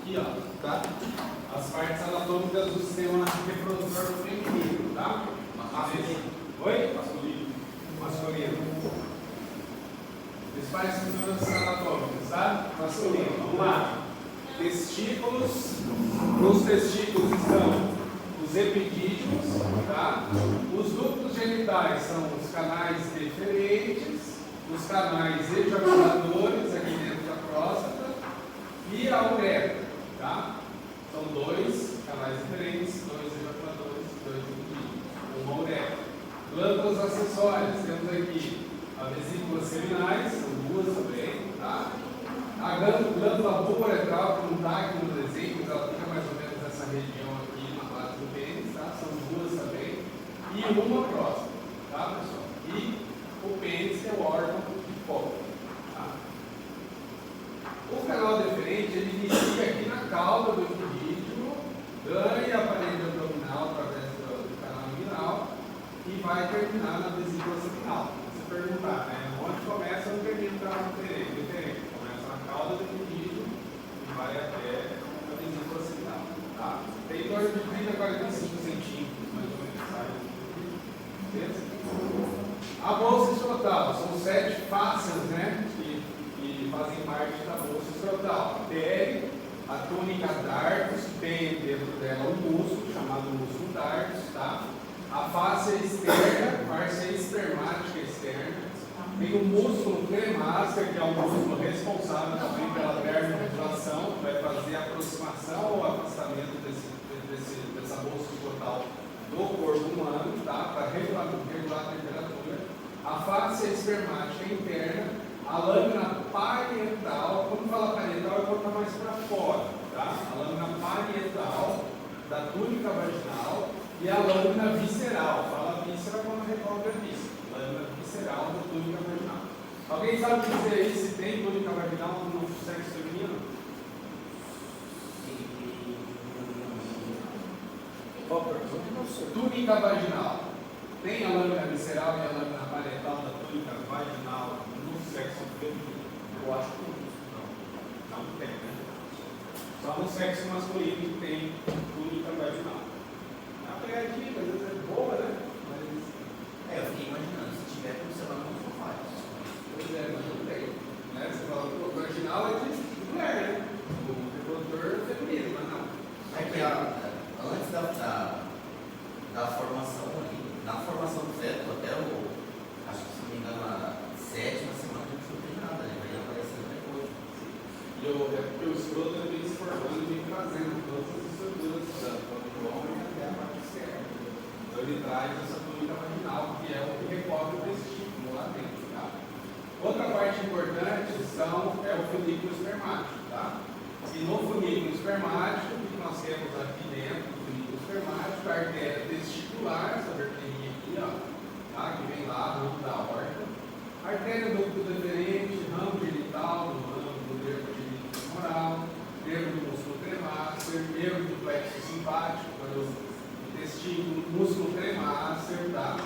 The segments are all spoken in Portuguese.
Aqui, ó, tá? As partes anatômicas do sistema reprodutor feminino, tá? Masculino. Oi? Masculino. Masculino. Principais estruturas anatômicas, tá? Masculino. Vamos lá. Testículos. Nos testículos estão os epidídimos, tá? Os ductos genitais são os canais deferentes, os canais ejaculadores aqui dentro da próstata e a uretra, tá? São dois canais diferentes, dois ejaculadores, dois epidídimos, uma uretra. Glândulas acessórias, temos aqui a vesícula seminais, são duas também, tá? A glândula bulboretral, que não está aqui no desenho, mas ela fica mais ou menos nessa região aqui na base do pênis, tá? São duas também. E uma próstata, tá, pessoal? E o pênis, que é o órgão de foco, tá? O canal deferente, ele inicia aqui na cauda do epidídimo, ganha a parede abdominal através do canal inguinal e vai terminar na vesícula seminal. Se perguntar, né? Onde começa ou termina o canal deferente? Começa na cauda do epidídimo e vai até a vesícula seminal, tá? Tem em torno de 30 a 45 centímetros, mais ou menos, sabe? Beleza? A bolsa escrotal, são 7 fáscias, né? Que fazem parte da bolsa escrotal. A pele, a túnica dartos, que tem dentro dela um músculo, chamado músculo dartos, tá? A fáscia externa, fáscia espermática externa. Tem o músculo cremaster, que é o músculo responsável também pela termorregulação, que vai fazer a aproximação ou afastamento dessa bolsa escrotal do corpo humano, tá? Para regular a temperatura. A fáscia espermática interna, a lâmina parietal. Quando fala parietal, eu vou botar mais para fora, tá? A lâmina parietal da túnica vaginal e a lâmina visceral. Fala víscera quando revolve a víscera. Lâmina visceral da túnica vaginal. Alguém sabe dizer aí se tem túnica vaginal no sexo feminino? Túnica vaginal. Tem a lâmina visceral e a lâmina parietal da túnica vaginal no sexo feminino? Eu acho que não. Não tem, né? Só no sexo masculino que tem túnica vaginal. A pegadinha, às vezes é boa, né? Mas... eu fiquei imaginando, se tiver como você não faz. Pois é, mas não tem. Né? Você fala que o vaginal é de mulher, né? O reprodutor feminino, mas não. É que antes da formação ali, na formação do feto, até acho que se não me engano, a 7ª semana a gente não tem nada, né? Vai aparecendo depois. E é porque o escroto ele vem se formando e vem trazendo todas as estruturas do homem até a parte externa. Então ele traz essa túnica vaginal, que é o que recobre o testículo lá dentro, tá? Outra parte importante é o folículo espermático, tá? E no folículo espermático, o que nós temos aqui dentro do folículo espermático, a artéria testicular, essa artéria aqui, ó, tá? Que vem lá, ramo da aorta. Artéria ducto deferente, ramo genital, do ramo do nervo genito femoral, nervo do músculo cremaster, nervo do plexo simpático, o testículo, músculo cremaster, tá?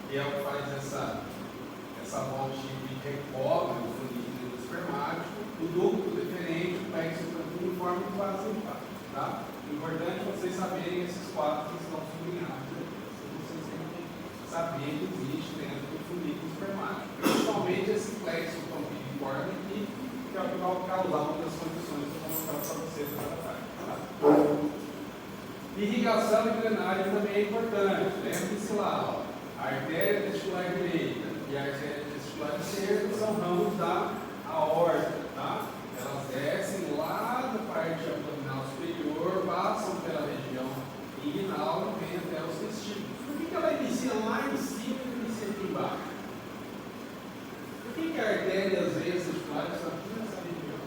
Que é o que faz essa volta de recobre o folículo espermático, o ducto deferente, o plexo uniforme e quase simpático, tá? Importante vocês saberem esses 4 que estão sublinhados aqui. Vocês têm que saber que existe dentro do folículo espermático. Principalmente esse plexo uniforme aqui, que é o que vai causar uma das condições que eu vou mostrar para vocês agora à tarde, tá? Irrigação e drenagem também é importante. Lembre-se lá, ó, a artéria testicular direita e a artéria testicular esquerda são ramos da aorta, tá? Elas descem lá da parte abdominal superior, passam pela região inguinal e vêm até os testículos. Por que ela inicia lá em cima e inicia aqui embaixo? Por que a artéria e as veias testiculares estão aqui nessa região?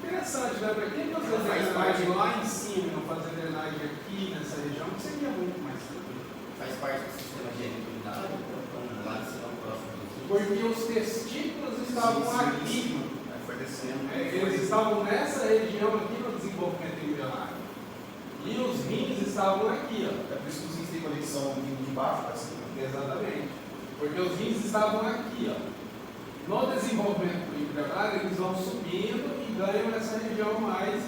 Interessante, né? Para que fazer drenagem lá em cima e não fazer drenagem aqui nessa região? Que seria muito mais tranquilo. Faz parte do sistema genital, então lá de cima próximo do porque os testículos estavam aqui. Foi descendo. Eles estavam nessa região aqui no desenvolvimento embrionário. E os rins estavam aqui, ó. É por isso que os rins têm conexão vindo de baixo para cima. Exatamente. Porque os rins estavam aqui, ó. No desenvolvimento embrionário, eles vão subindo e ganham essa região mais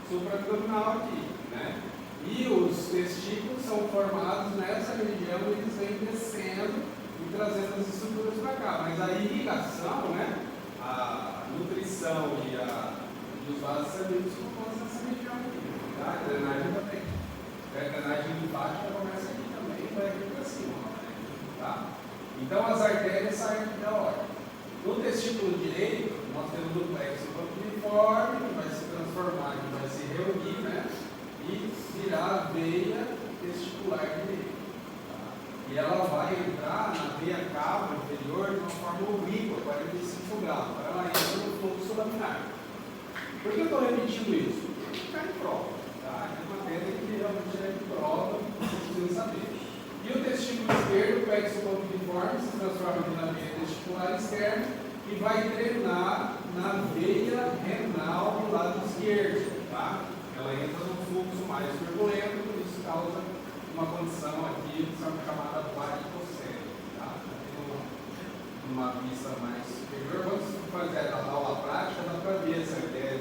supraabdominal aqui, né? E os testículos são formados nessa região, eles vêm descendo e trazendo as estruturas para cá. Mas a irrigação, né? A nutrição e os vasos sanguíneos compõem essa região aqui, tá? A drenagem também. A drenagem linfática começa aqui também e vai aqui para cima, tá? Então as artérias saem aqui da horta. No testículo direito, nós temos o plexo pantuliforme, que vai se transformar, que vai se reunir, né? E virar a veia testicular direita. Tá? E ela vai entrar na veia cava inferior de uma forma oblíqua, 45 graus, para ela entrar no fluxo laminar. Por que eu estou repetindo isso? Porque cai em prova. Tá? É uma matéria que realmente é de prova, vocês precisam saber. E o testículo esquerdo, o plexo pantuliforme, se transforma aqui na veia testicular externa e vai drenar na veia renal do lado esquerdo. Tá? Ela entra num fluxo mais turbulento, e isso causa uma condição aqui chamada varicocele. Tá? Uma vista mais superior. Quando você fazer a aula prática, dá para ver essa artéria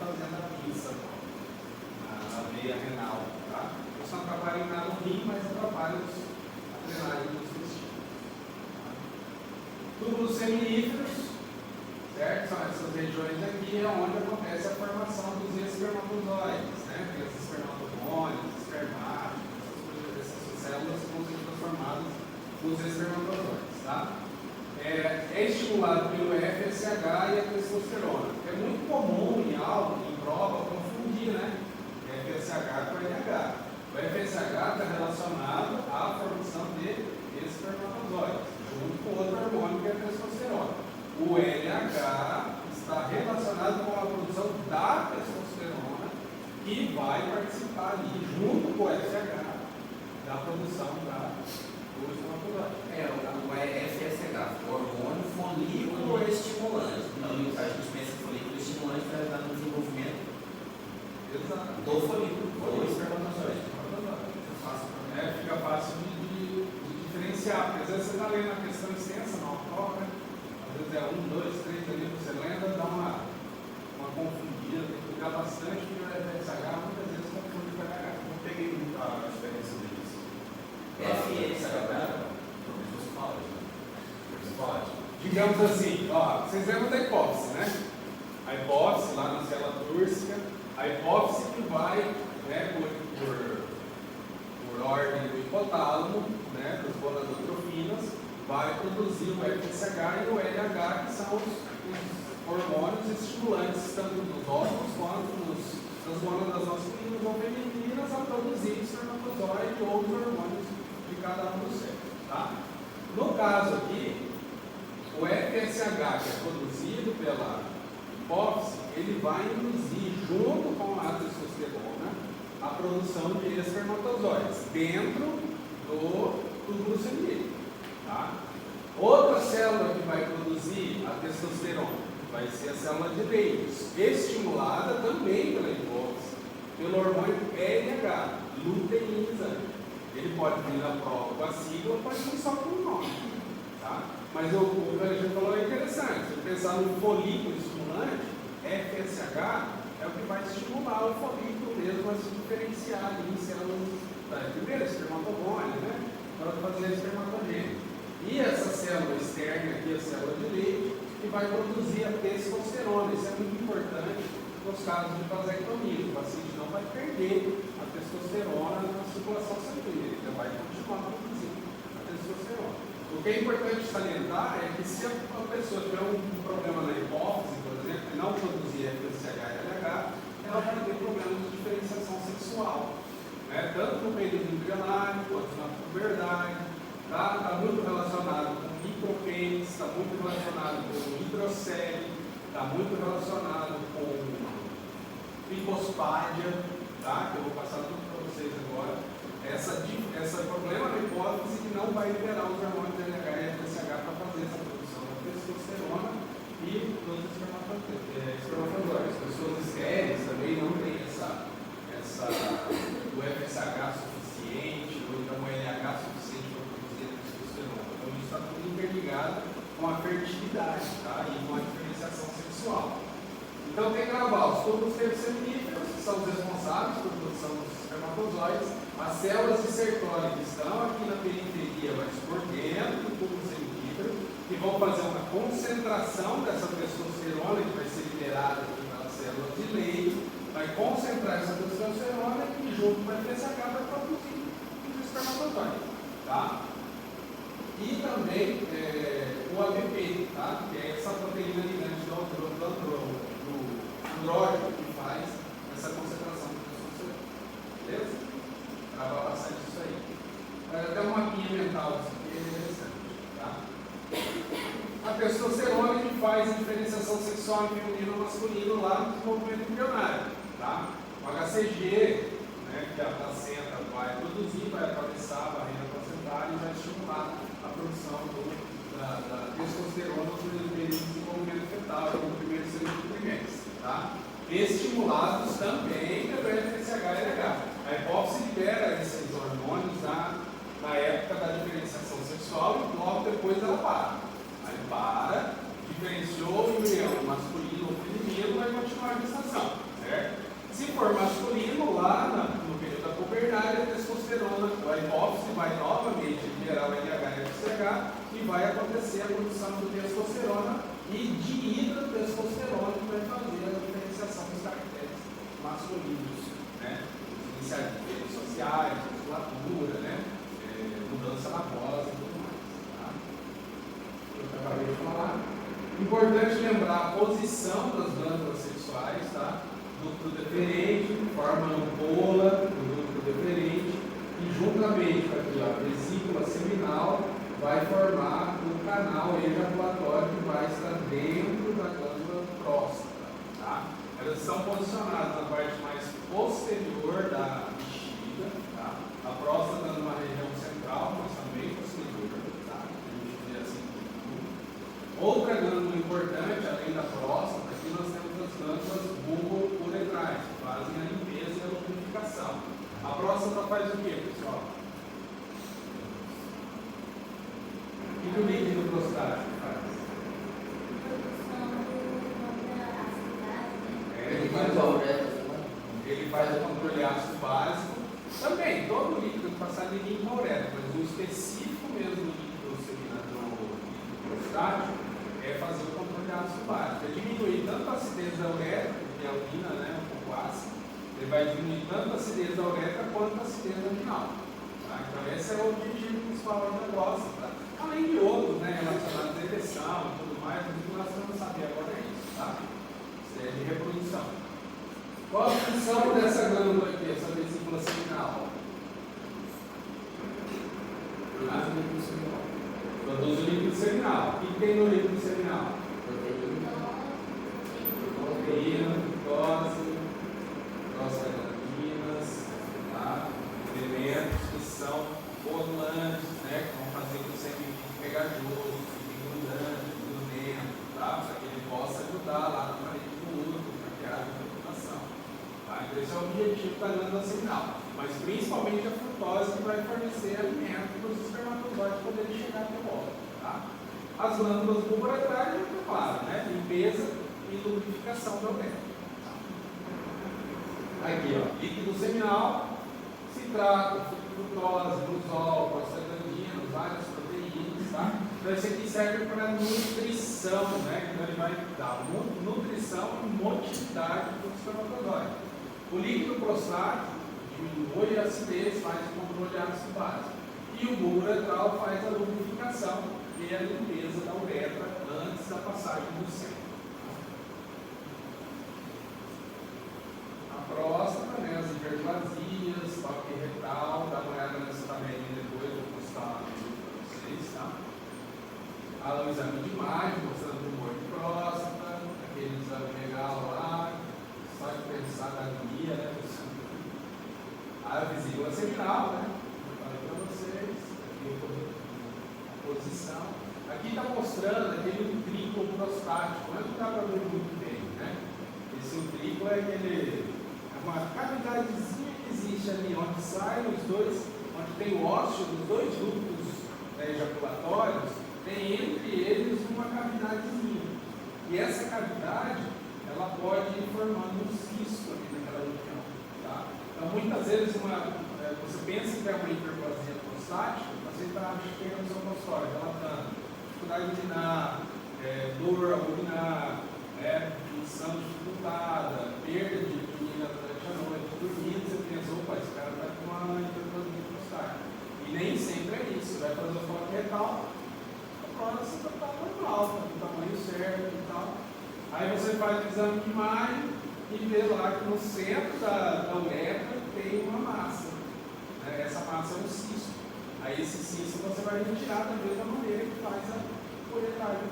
fazendo a pinça na veia renal. Tá? Isso não atrapalha nada no rim, mas atrapalha a drenagem dos testículos. Túbulos seminíferos, certo? São essas regiões aqui onde acontece a formação dos espermatozoides, né? Tem as espermatogônias, espermáticos, essas células que vão ser transformadas nos espermatozoides, tá? É estimulado pelo FSH e a testosterona. É muito comum em aula, em prova, confundir, né? FSH com LH. O FSH está relacionado à formação de espermatozoides, junto com outro hormônio que é a testosterona. O LH está relacionado com a produção da testosterona, que vai participar ali, junto com o FSH, da produção do espermatozoide. O FSH, hormônio folículo estimulante. Então, a gente pensa que folículo estimulante vai ajudar no desenvolvimento do folículo, do espermatozoide. Fica fácil de diferenciar, porque às vezes você está lendo a questão extensa, não prova, né? Às vezes é 1, 2, 3 ali que você lembra, dá uma confundida, tem que cuidar bastante, porque o FSH muitas vezes confunde com o LH. Não peguei muito a diferença deles. FSH. Digamos assim, ó, vocês lembram da hipófise, né? A hipófise lá na célula túrcica, a hipófise que vai, né, por ordem do hipotálamo, né, das gonadotrofinas, vai produzir o FSH e o LH, que são os hormônios estimulantes, tanto dos óvulos quanto das gonadas masculinas ou femininas, a produzir espermatozoide ou os hormônios de cada um dos sexos. Tá? No caso aqui, o FSH, que é produzido pela hipófise, ele vai induzir, junto com a testosterona, a produção de espermatozoides dentro do túbulo seminífero. Tá? Outra célula que vai produzir a testosterona vai ser a célula de Leydig, estimulada também pela hipófise, pelo hormônio LH, luteinizante. Ele pode vir na prova com a sigla, pode vir só com o nome. Tá? Mas o que a gente falou é interessante. Se pensar no folículo estimulante, FSH é o que vai estimular o folículo mesmo a se diferenciar em células, primeiro espermatogônia, né? Para fazer a espermatogênese. E essa célula externa aqui, a célula de Leydig, que vai produzir a testosterona. Isso é muito importante nos casos de vasectomia. O paciente não vai perder a testosterona na circulação sanguínea, ele vai continuar produzindo a testosterona. O que é importante salientar é que se a pessoa tiver um problema na hipófise, por exemplo, e não produzir FSH e LH, ela vai ter problemas de diferenciação sexual, né? Tanto no período embrionário quanto na puberdade. Está muito relacionado com micropênis, está muito relacionado com hidrocele, está muito relacionado com picospádia, tá? Que eu vou passar tudo para vocês agora. Esse problema na hipófise que não vai liberar os hormônios LH e FSH para fazer essa produção da testosterona e dos espermatozoides. Pessoas estéreis também não têm o FSH suficiente, ou então o LH suficiente para produzir a testosterona. Então isso está tudo interligado com a fertilidade, tá? E com a diferenciação sexual. Então tem que gravar os tubos seminíferos, que são os responsáveis por produção dos espermatozoides, as células de Sertoli que estão aqui na periferia, mas por dentro do tubo seminífero, que vão fazer uma concentração dessa testosterona que vai ser liberada pelas células de leite, vai concentrar essa testosterona e junto com a FSH vai produzir os espermatozoides. Tá? E também o ABP, tá? Que é essa proteína ligante do andrógeno que faz essa concentração de testosterona. Beleza? Trabalha bastante isso aí. Até um mapinha mental disso aqui é interessante. Tá? A testosterona que faz a diferenciação sexual em feminino e masculino lá no desenvolvimento embrionário. Tá? O HCG, né, que a placenta vai produzir, vai atravessar a barreira placentária e vai estimular a produção da testosterona no período de desenvolvimento fetal, no primeiro e segundo trimestre. Tá? Estimulados também pelo FSH-LH. A hipófise libera esses hormônios na época da diferenciação sexual e logo depois ela para. Aí para, diferenciou o embrião masculino ou feminino, vai continuar a gestação, certo? Se for masculino, lá no período da puberdade, a testosterona, a hipófise vai novamente liberar o LH e FSH e vai acontecer a produção de testosterona e dihidrotestosterona que vai fazer a diferenciação dos caracteres masculinos, né? Os iniciativos sociais, musculatura, né? Mudança na voz e tudo mais. Tá? Eu acabei de falar. Importante lembrar a posição das glândulas sexuais, tá? Núcleo deferente, forma ampola do núcleo deferente e juntamente com aqui, a vesícula seminal vai formar o canal ejaculatório que vai estar dentro da glândula próstata. Tá? Elas estão posicionadas na parte mais posterior da bexiga, tá? A próstata numa região central, mas também posterior, tá? A gente vê assim. Outra glândula importante, além da próstata, aqui nós temos as glândulas bulbo-uretrais, que fazem a limpeza e a lubrificação. A próstata faz o quê, pessoal? O que o líquido prostático faz? Ele faz o controle ácido básico. Também, todo líquido passar de limpa uretra, mas o específico mesmo do líquido prostático é fazer o controle ácido básico. É diminuir tanto a acidez da uretra, que é a urina, né, um pouco ácida, ele vai diminuir tanto a acidez da uretra quanto a acidez vaginal. Tá? Então esse é o objetivo principal da próstata. Além de outros, né, relacionados à ereção e tudo mais, mas o que nós vamos saber agora é isso, tá? Isso é de reprodução. Qual a função dessa glândula aqui, essa vesícula seminal? Produz o líquido seminal. O que tem no líquido seminal? Proteína, glicose, prostaglandinas, tá? Elementos que são coagulantes, né? Que vão fazer que o sangue fique pegajoso, fique grudante, grudento, tá? Para que ele possa ajudar lá na parede do útero, para que haja fecundação. Tá? Então esse é o objetivo da glândula seminal. Mas principalmente a frutose que vai fornecer alimento para os espermatozoides poderem chegar até o óvulo. Tá? As glândulas bulbo-uretrais, é claro, né? Limpeza e lubrificação da uretra. Aqui, ó, líquido seminal, citrato, frutose, glusol, prostaglandinas, várias proteínas, tá? Então esse aqui serve para nutrição, né? Então ele vai dar nutrição e motilidade para o espermatozoide. O líquido prostático diminui a acidez, faz o controle ácido básico. E o bulbo uretral faz a lubrificação e a limpeza da uretra antes da passagem do sêmen. A próstata, né, as hiperplasias, toque retal, dá uma olhada nessa tabelinha depois, vou postar lá no vídeo para vocês, tá? O exame de imagem, mostrando o tumor de próstata, aquele exame legal lá, só de pensar na agonia, né? A vesícula seminal, né? Eu falei para vocês, aqui a posição. Aqui está mostrando aquele utrículo prostático, mas não dá para ver muito bem, né? Esse utrículo é uma cavidadezinha que existe ali, onde saem os dois, onde tem o ósseo dos dois ductos ejaculatórios, tem entre eles uma cavidadezinha. E essa cavidade, ela pode ir formando um cisto aqui naquela região. Tá? Então, muitas vezes, você pensa que é uma hiperplasia prostática, o paciente chega no seu consultório, ela está dificuldade de urinar, dor ao urinar, função dificultada, perda de urina durante a noite, dormindo, você pensa, opa, esse cara está com uma hiperplasia prostática. E nem sempre é isso, vai fazer o foco retal, a próstata está normal, está com o tamanho certo e tal. Aí você faz o exame de imagem e vê lá que no centro da uretra tem uma massa. Essa massa é um cisto. Aí esse cisto você vai retirar da mesma maneira que faz a uretragem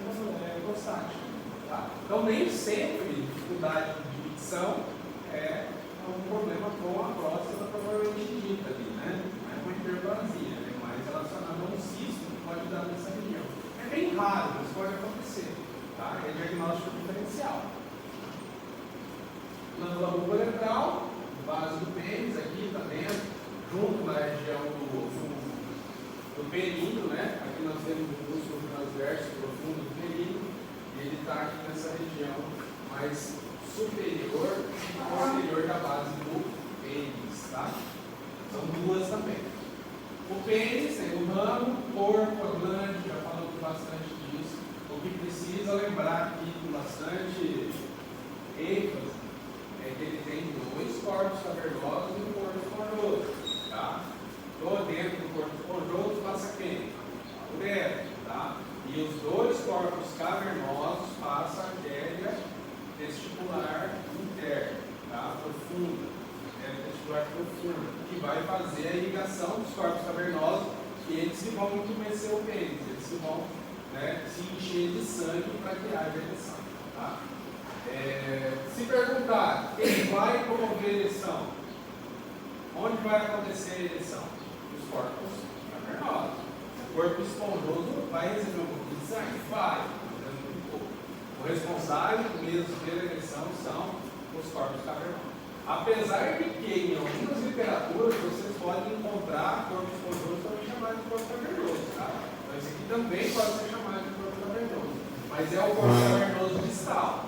prostática. Tá? Então nem sempre dificuldade de micção é um problema com a próstata provavelmente dita ali, né? Não é uma hiperplasia, é mais relacionado a um cisto que pode dar nessa região. É bem raro, mas pode acontecer. Tá? É diagnóstico diferencial. Glândula bucoletral, base do pênis, aqui também, junto na região do períneo, né? Aqui nós temos o músculo transverso profundo do períneo, e ele está aqui nessa região mais superior e posterior da base do pênis, tá? São duas também. O pênis tem o ramo, o corpo, a glande, já falamos bastante disso. O que precisa lembrar aqui com bastante ênfase é que ele tem dois corpos cavernosos e um corpo esponjoso. Tá? Dentro do corpo esponjoso passa quem? A uretra. Tá? E os dois corpos cavernosos passam a artéria testicular interna, tá? Profunda. Artéria testicular profunda, que vai fazer a irrigação dos corpos cavernosos, que eles que vão entumescer o pênis, eles que vão se encher de sangue para que haja ereção. Tá? Se perguntar quem vai promover a ereção, onde vai acontecer a ereção? Os corpos cavernosos. O corpo esponjoso vai receber um pouquinho de sangue? Vai, mas muito pouco. O responsável mesmo pela ereção são os corpos cavernosos. Apesar de que em algumas literaturas vocês podem encontrar corpo esponjoso também chamado de corpo cavernoso. Tá? Então esse aqui também pode ser chamado de corpo cavernoso, mas é o corpo cavernoso distal.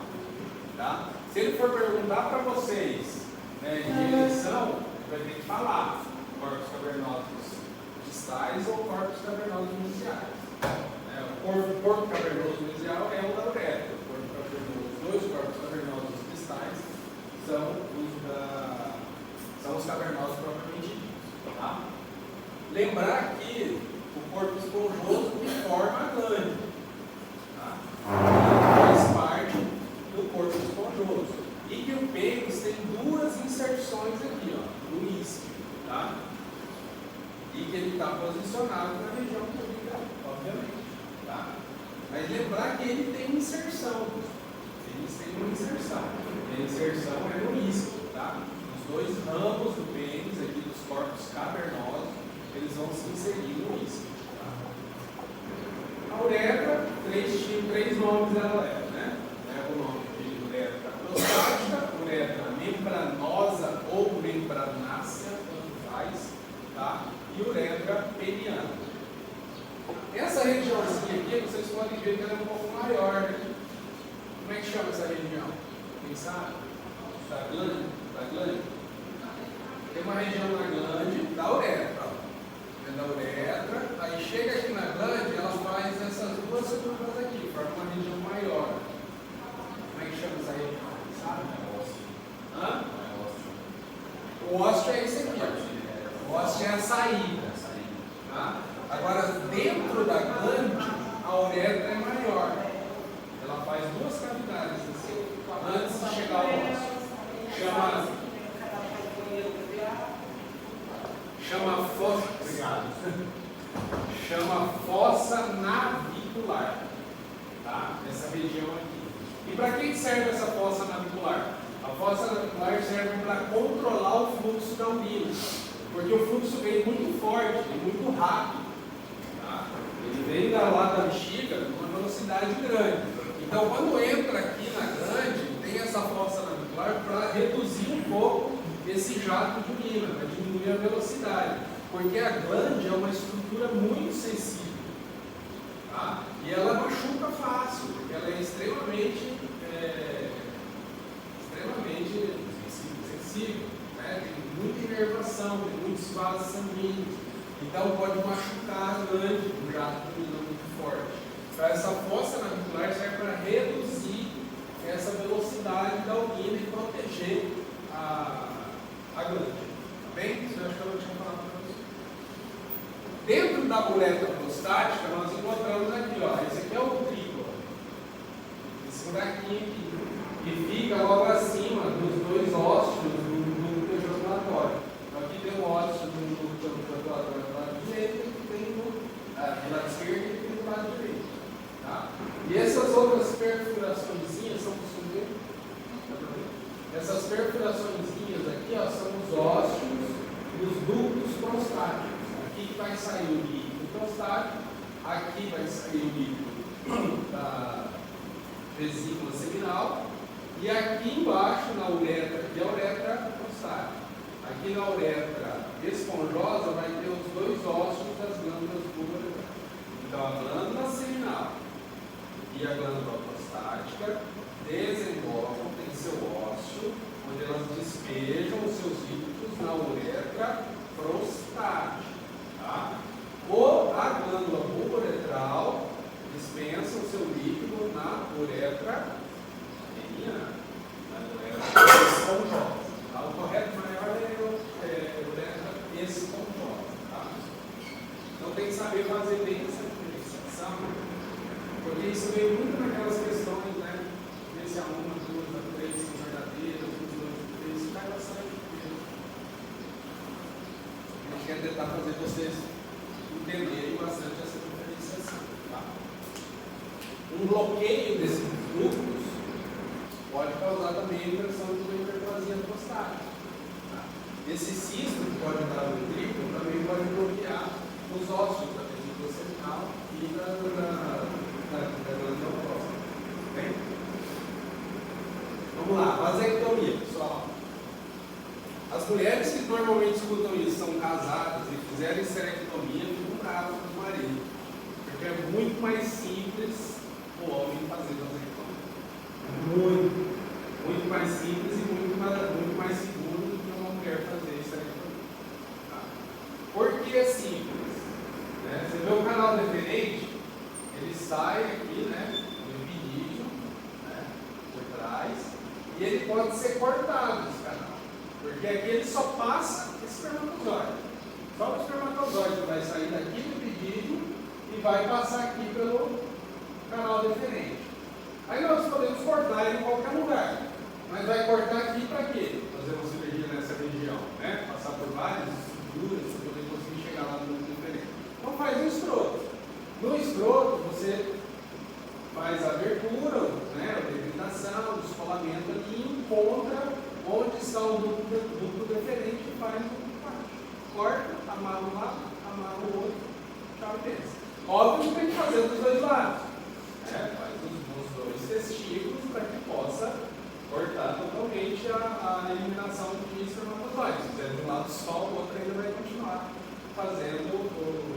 Tá? Se ele for perguntar para vocês de ereção, ele vai ter que falar corpos cavernosos distais ou corpos cavernosos mesiais. O corpo cavernoso mesial é o da uretra. Os dois corpos cavernosos distais são os cavernosos propriamente ditos. Tá? Lembrar que o corpo esponjoso forma a glândula. Tá? Faz parte do corpo esponjoso. E que o pênis tem duas inserções aqui, ó, no isquio. Tá? E que ele está posicionado na região pública, obviamente. Tá? Mas lembrar que ele tem inserção. Eles têm uma inserção. A inserção é no isquio. Tá? Os dois ramos do pênis, aqui dos corpos cavernosos, eles vão se inserir no isquio. Tá? A uretra, três nomes ela leva, né? Leva o nome de uretra prostática, uretra membranosa ou membranácea, tanto faz. Tá? E uretra peniana. Essa regiãozinha aqui, vocês podem ver que ela é um pouco maior, né? Como é que chama essa região? Quem sabe? Da glande? Tem uma região na glande da uretra. É da uretra, aí chega aqui na glande, ela faz essas duas curvas aqui, forma uma região maior. Como é que chama essa região? Sabe? Hã? O ósseo é esse aqui, ó. O ósseo é a saída. Tá? Agora, dentro da glande, a uretra é maior. Ela faz duas cavidades assim, antes de chegar ao ósseo. Chama fossa navicular. Tá? Essa região aqui. E para que serve essa fossa navicular? A fossa navicular serve para controlar o fluxo da urina. Porque o fluxo vem muito forte e muito rápido. Tá? Ele vem lá da bexiga com uma velocidade grande. Então, quando entra aqui na glande, tem essa fossa navicular para reduzir um pouco esse jato de urina, para diminuir a velocidade. Porque a glande é uma estrutura muito sensível. Tá? E ela machuca fácil, porque ela é extremamente coagulação, tem muitos vasos sanguíneos. Então pode machucar a glândula, um jato de urina muito forte. Então essa fossa navicular serve para reduzir essa velocidade da urina e proteger a glândula. Tá bem? Isso eu acho que eu não tinha falado para você. Dentro da uretra prostática, nós encontramos aqui, ó, esse aqui é o utrículo. Esse buraquinho aqui. E fica logo acima dos dois ósseos do núcleo ejaculatório. Então aqui tem um ósseo do núcleo ejaculatório do lado direito, e tem do lado esquerdo e tem do lado direito. Tá? E essas outras perfuraçõezinhas são possíveis. Essas perfuraçõezinhas aqui, ó, são os ósseos dos ductos prostáticos. Aqui que vai sair o líquido prostático, aqui vai sair o líquido da vesícula seminal, e aqui embaixo na uretra, aqui é a uretra prostática. Aqui na uretra esponjosa vai ter os dois ósseos das glândulas pulmonares. Então a glândula seminal e a glândula prostática desenvolvem, tem seu ósseo, onde elas despejam os seus líquidos na uretra prostática. Tá? A glândula pulmoretral dispensa o seu líquido na uretra esponjosa. Tá? O correto maior é uretra esponjosa. Tá? Então tem que saber fazer bem essa diferenciação, porque isso veio muito naquelas questões, né? Ver se a 1, 2, a 3 são verdadeiras, os 2, 3, cai bastante. A gente quer tentar fazer vocês entenderem bastante essa diferenciação. Tá? Um bloqueio desses núcleos pode causar também a inversão de uma hiperplasia prostática. Tá? Esse cisto que pode dar no utrículo também pode bloquear os ósseos da vesícula seminal e da glândula próstata. Bem? Vamos lá, vasectomia, pessoal. As mulheres que normalmente escutam isso são casadas e fizeram esterectomia ficam bravas com o marido, porque é muito mais simples o homem fazer vasectomia. Muito mais simples e muito mais seguro do que uma mulher fazer esterectomia. Tá? Por que é simples? Né? Você vê o canal deferente, ele sai aqui, né, do epidídimo, né, por trás, e ele pode ser cortado esse canal, porque aqui ele só passa espermatozoide. Só o espermatozoide vai sair daqui do epidídimo e vai passar aqui pelo canal deferente. Aí nós podemos cortar ele em qualquer lugar, mas vai cortar aqui para quê? Fazer uma cirurgia nessa região, né? Passar por várias estruturas para poder conseguir chegar lá no núcleo diferente. Então faz no escroto. No escroto você faz a abertura, né? A delimitação, o descolamento ali e encontra onde está o núcleo deferente e faz o parte. Corta, amarra um lado, amarra o outro, tchau e pensa. Óbvio que tem que fazer dos dois lados. Faz os dois testículos para que possa cortar totalmente a eliminação de espermatozoides. Se fizer de um lado só, o outro ainda vai continuar fazendo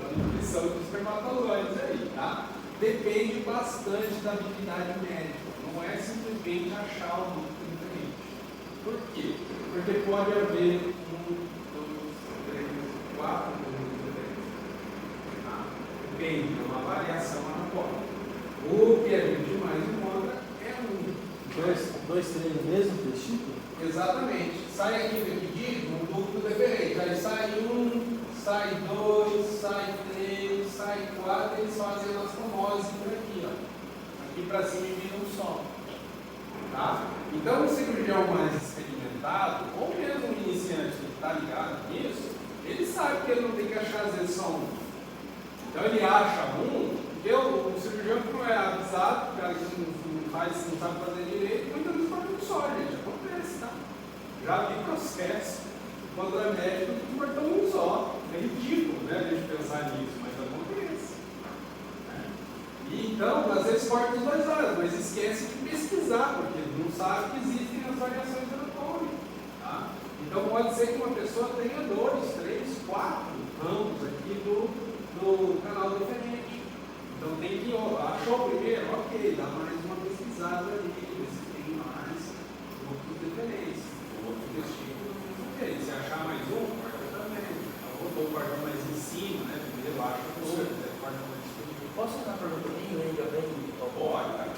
a nutrição dos espermatozoides aí, tá? Depende bastante da habilidade médica. Não é simplesmente achar o núcleo diferente. Por quê? Porque pode haver 1, 2, 3, 4 núcleos diferentes. Tá? Depende, é uma variação anatômica. O que a gente mais encontra é 2, 3 mesmo testículo? Exatamente. Sai aqui do epidídimo, um núcleo deferente. Aí sai 1, sai 2, sai 3, sai 4, eles fazem anastomose por aqui, ó. Aqui para cima e vira um só. Tá? Então, um cirurgião mais experimentado, ou mesmo um iniciante que está ligado nisso, ele sabe que ele não tem que achar às vezes só um. Então ele acha um. O cirurgião que não é avisado, o cara que não sabe fazer direito, muitas vezes faz um só, gente. Acontece, tá? Já vi processo contra médico que cortou um só. É ridículo, né, a gente pensar nisso, mas acontece. Né? E então, às vezes corta os dois lados, mas esquece de pesquisar, porque não sabe que existem as variações anatômicas. Tá? Então pode ser que uma pessoa tenha 2, 3, 4 ramos aqui do canal deferente. Então tem que, achou primeiro, ok, dá mais uma pesquisada ali, ver se tem mais outros diferentes, outro testículo diferente. Se achar mais um, corta ou corta mais em cima, né? Primeiro acho que você corta mais em cima. Posso fazer uma pergunta bem leiga, bem? Pode, cara.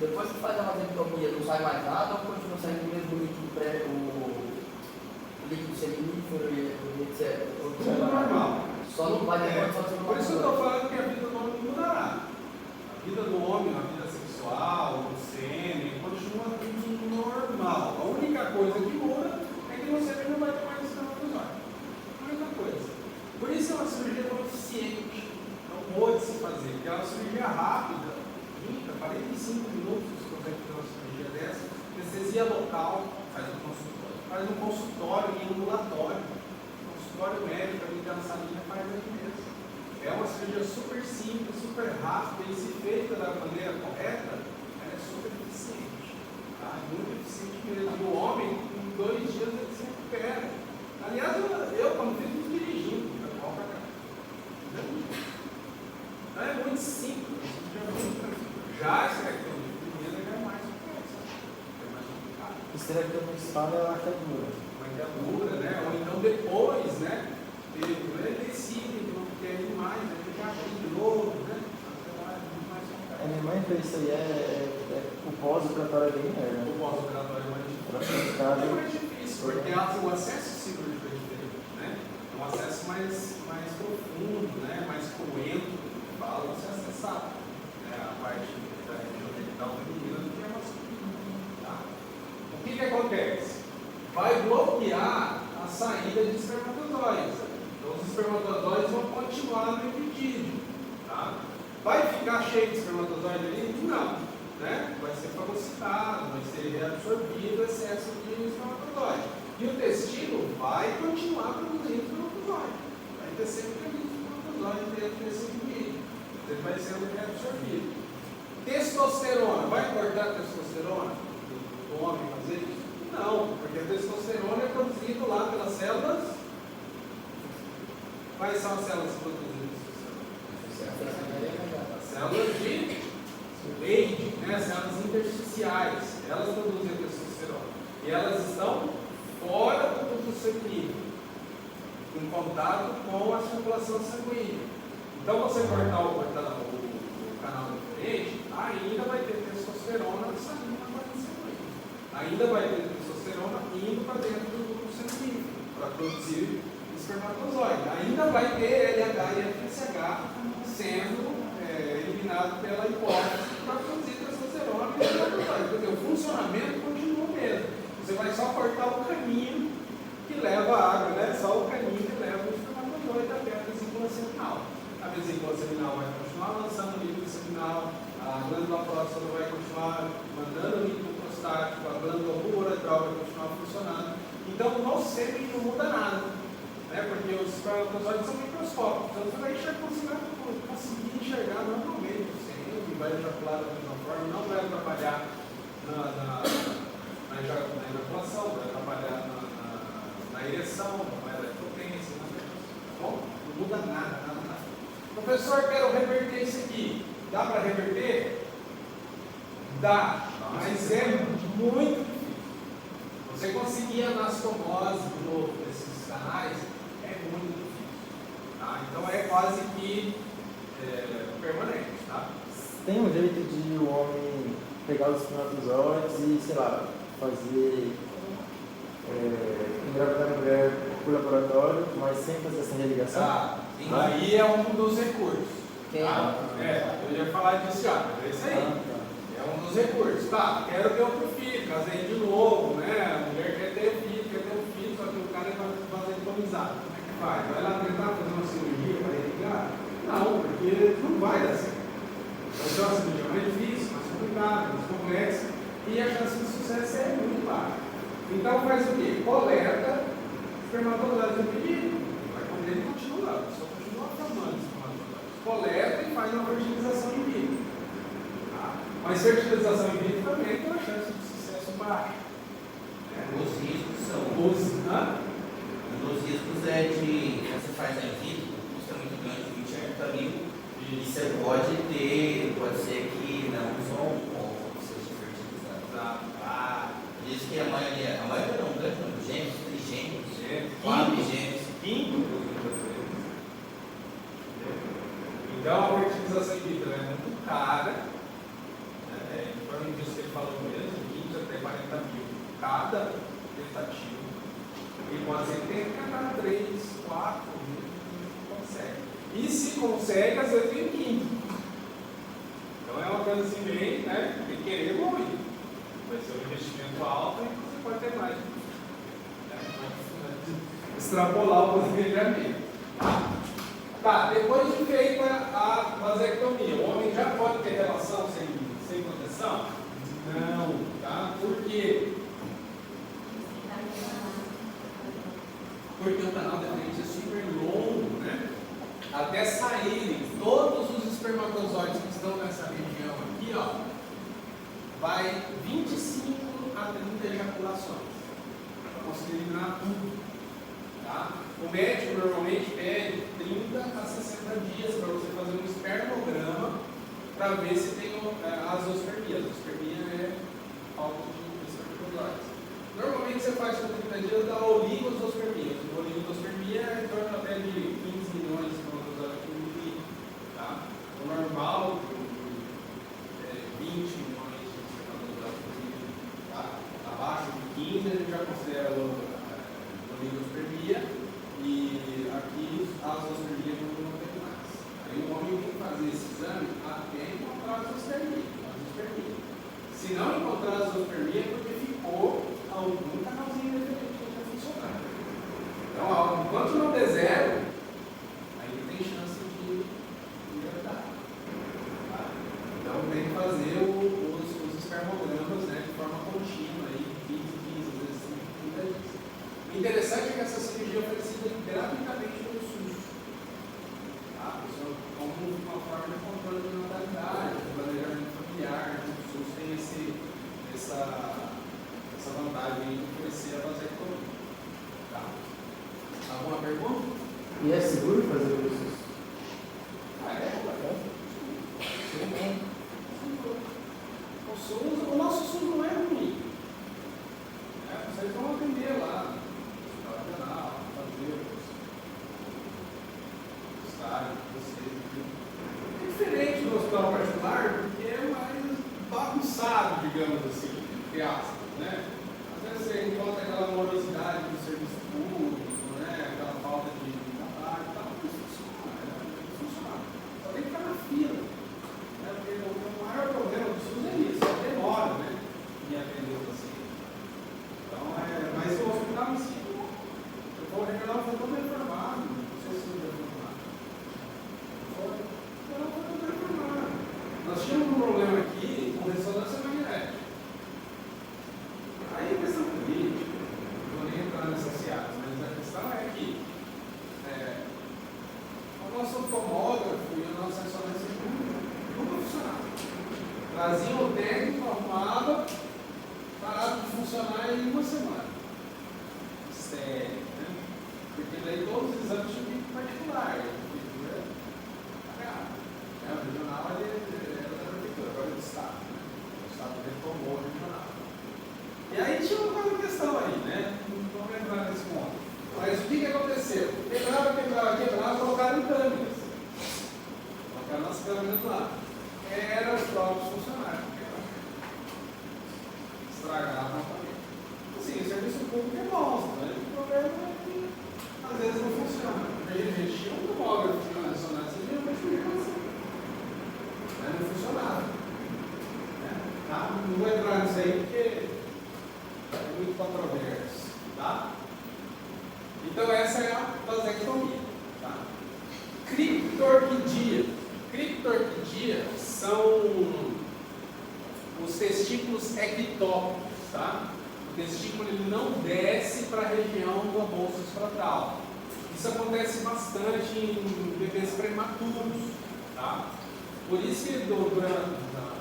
Depois que faz a vasectomia, não sai mais nada ou continua saindo o mesmo líquido o líquido seminífero e etc? Tudo normal. Só não vai ter condição de Por isso que eu estou falando que a vida do homem não mudará. A vida do homem, a vida sexual, o sêmen, continua tudo normal. A única coisa que muda é que você não vai ter mais espermatozoide. A única coisa. Por isso é uma cirurgia tão eficiente. Não pode se fazer, porque é uma cirurgia rápida, 30, 45 minutos você consegue fazer uma cirurgia dessa. Anestesia local, faz um consultório e ambulatório. Consultório médico, ali da salinha faz aqui mesmo. É uma cirurgia super simples, super rápida e se feita da maneira correta, ela é super eficiente. Tá? Muito eficiente mesmo. E o homem, em 2 dias, ele se recupera. Aliás, eu quando fiz, fui dirigindo, igual pra cá. Então é muito simples. Já essa esterectomia primeira já é mais complexa. É mais complicado. Esterectomia espalha é a dura. Uma dura, né? Ou então depois, né? Ele decide que não quer ir mais, ele já vem de novo, né? Então é muito mais A complicado. minha mãe fez isso aí, o pós-operatório é bem melhor, O pós-operatório é mais difícil. né? É mais difícil, porque o acesso cirúrgico é diferente, né? É um acesso mais profundo, né? Mais cruento, que fala, você acessar, né? A parte da região genital feminina do que é masculina. Tá? O que acontece? Vai bloquear a saída de espermatozoides. Então os espermatozoides vão continuar no epitídeo. Tá? Vai ficar cheio de espermatozoide ali? Não. Né? Vai ser fagocitado, vai ser reabsorvido o excesso de espermatozoide. E o intestino vai continuar produzindo espermatozoide. Vai ter sempre ali espermatozoide dentro desse equilíbrio. Ele vai sendo reabsorvido. Testosterona. Vai cortar a testosterona do homem fazer isso? Não, porque a testosterona é produzida lá pelas células. Quais são as células que produzem testosterona? As células de Leydig, né? As células intersticiais. Elas produzem testosterona. E elas estão fora do duto sanguíneo, em contato com a circulação sanguínea. Então, você cortar o canal diferente, ainda vai ter testosterona saindo na corrente sanguínea. Ainda vai ter testosterona indo para dentro do duto sanguíneo, para produzir espermatozoide. Ainda vai ter LH e FSH sendo eliminado pela hipófise para produzir testosterona e espermatozoide. Quer dizer, o funcionamento continua o mesmo. Você vai só cortar o caminho que leva a água, né? Só o caminho que leva o espermatozoide até a vesícula seminal. A vesícula seminal vai continuar lançando líquido seminal, a glândula próstata vai continuar mandando líquido prostático, a glândula uretral vai continuar funcionando. Então, no sêmen não muda nada, né? Porque os espermatozoides são microscópicos, então você vai conseguir enxergar normalmente o sêmen, vai ejacular da mesma forma, não vai atrapalhar na ejaculação, vai atrapalhar na ereção, não vai dar potência, tá bom? Não muda nada. Professor, quero reverter isso aqui. Dá para reverter? Dá, mas é muito difícil. Você conseguir anastomose de novo desses canais é muito difícil. Tá? Então é quase que permanente. Tá? Tem um jeito de o homem pegar os espermatozoides e, sei lá, fazer engravidar a mulher por laboratório, mas sem fazer essa religação? Tá. Aí é um dos recursos. Tá? Eu ia falar disso já, mas é isso aí. É um dos recursos. Tá, quero ter outro filho, casei de novo, né? A mulher quer ter um filho, só que o cara vai vasectomizar. Como é que faz? Vai lá tentar fazer uma cirurgia para religar? Não, porque não vai dar certo. Vai ser uma cirurgia mais difícil, mais complicada, mais complexa, e a chance de sucesso é muito baixa. Então faz o quê? Coleta espermatozoides do pedido. Vai quando ele continua, só continua formando espermatozoides. Coleta e faz uma fertilização in vitro. Tá? Mas fertilização in vitro também tem uma chance de sucesso baixa. Os riscos são. Um dos riscos é de você faz in vitro, custa muito grande, 20 a 30 mil, e você pode ser que não só um ovo seja fertilizado. Diz que a maioria não, grande número, gêmeos, trigêmeos, quadrigêmeos, presbítero é muito cara, né? Em torno disso que ele falou mesmo, 20 até 40 mil cada tentativa. E pode ser que tenha que cantar 3, 4, não consegue. E se consegue, às vezes tem quinto. Então é uma coisa assim bem, né? Tem que querer muito. Vai ser um investimento alto e você pode ter mais. Extrapolar o planejamento. Tá, depois de feita a vasectomia, o homem já pode ter relação sem proteção? Não, tá? Por quê? Porque o canal deferente é super longo, né? Até saírem todos os espermatozoides que estão nessa região aqui, ó, vai 25 a 30 ejaculações para conseguir eliminar tudo. Tá? O médico normalmente pede 30 a 60 dias para você fazer um espermograma para ver se tem azospermia. Azospermia é falta de espermatozoides. Normalmente você faz com 30 dias da oligospermia. A oligospermia é em torno até de 15 milhões de espermatozoides por milímetro. Tá? O normal é 20 milhões de espermatozoides por milímetro. Tá? Abaixo de 15 a gente já considera oligospermia e aqui a azospermia não tem mais. Aí o homem tem que fazer esse exame até encontrar a azospermia. Se não encontrar a azospermia é porque ficou algum canalzinho diferente que está funcionando. Então, enquanto não der zero, ainda tem chance de engravidar. Tá? Então tem que fazer os espermogramas, né, de forma contínua, aí, 15, às vezes 30 dias. O interessante é que essa cirurgia é oferecida gratuitamente pelo SUS. Tá? Isso como uma forma de controle de natalidade, de planejamento familiar. O SUS tem essa vantagem de oferecer a vasectomia. Tá? Alguma pergunta? E é seguro fazer pelo SUS? O nosso SUS não é ruim. Vocês vão atender lá. É diferente do hospital particular, porque é mais bagunçado, digamos assim, entre aspas, né? Às vezes você encontra aquela morosidade do serviço público, né? Aquela falta de trabalho e tal, mas funciona. Só tem que ficar na fila. Né? Porque o maior problema do SUS é isso, a demora, né? Em atender o paciente. Então, mas o hospital em si, eu vou regional foi todo reformado, não sei se foi reformado. Nós tínhamos um problema aqui com ressonância magnética. Aí a questão política, não vou nem entrar nessas searas, mas a questão é que o nosso tomógrafo e a nossa ressonância nunca funcionava. Trazia o técnico, arrumava, parava de funcionar em uma semana. Sério, né? Porque daí todos os exames tinham que ir particular. O regional era da prefeitura, agora é do Estado. Né? O Estado retomou o regional. E aí tinha uma questão aí, né? Não vamos entrar nesse ponto. Mas o que aconteceu? Quebrava, colocaram em câmeras. Colocaram nas câmeras lá. Eram os próprios funcionários que quebravam. Estragavam a parede. Assim, o serviço público é bom, né? O problema é que às vezes não funciona. Porque a gente tinha um tomógrafo de ressonância e não funcionava. Tá? Não vou entrar nisso aí porque é muito controverso. Tá? Então essa é a vasectomia. Tá? Criptorquidia. Criptorquidia são os testículos ectópicos. Tá? O testículo ele não desce para a região do bolso escrotal. Isso acontece bastante em bebês prematuros. Tá? Por isso que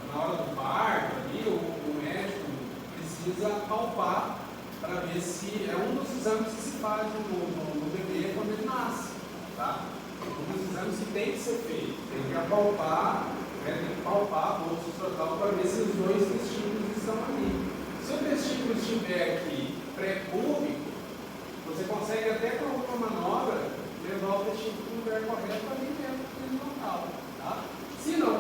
na hora do parto, ali, o médico precisa palpar para ver se é um dos exames que se faz no bebê quando ele nasce. Tá? Um dos exames que tem que ser feito. Tem que apalpar, tem que palpar o bolso escrotal para ver se os dois testículos estão ali. Se o testículo estiver aqui pré-público, você consegue até com alguma manobra levar o testículo no lugar correto ali dentro do local. Tá? Se não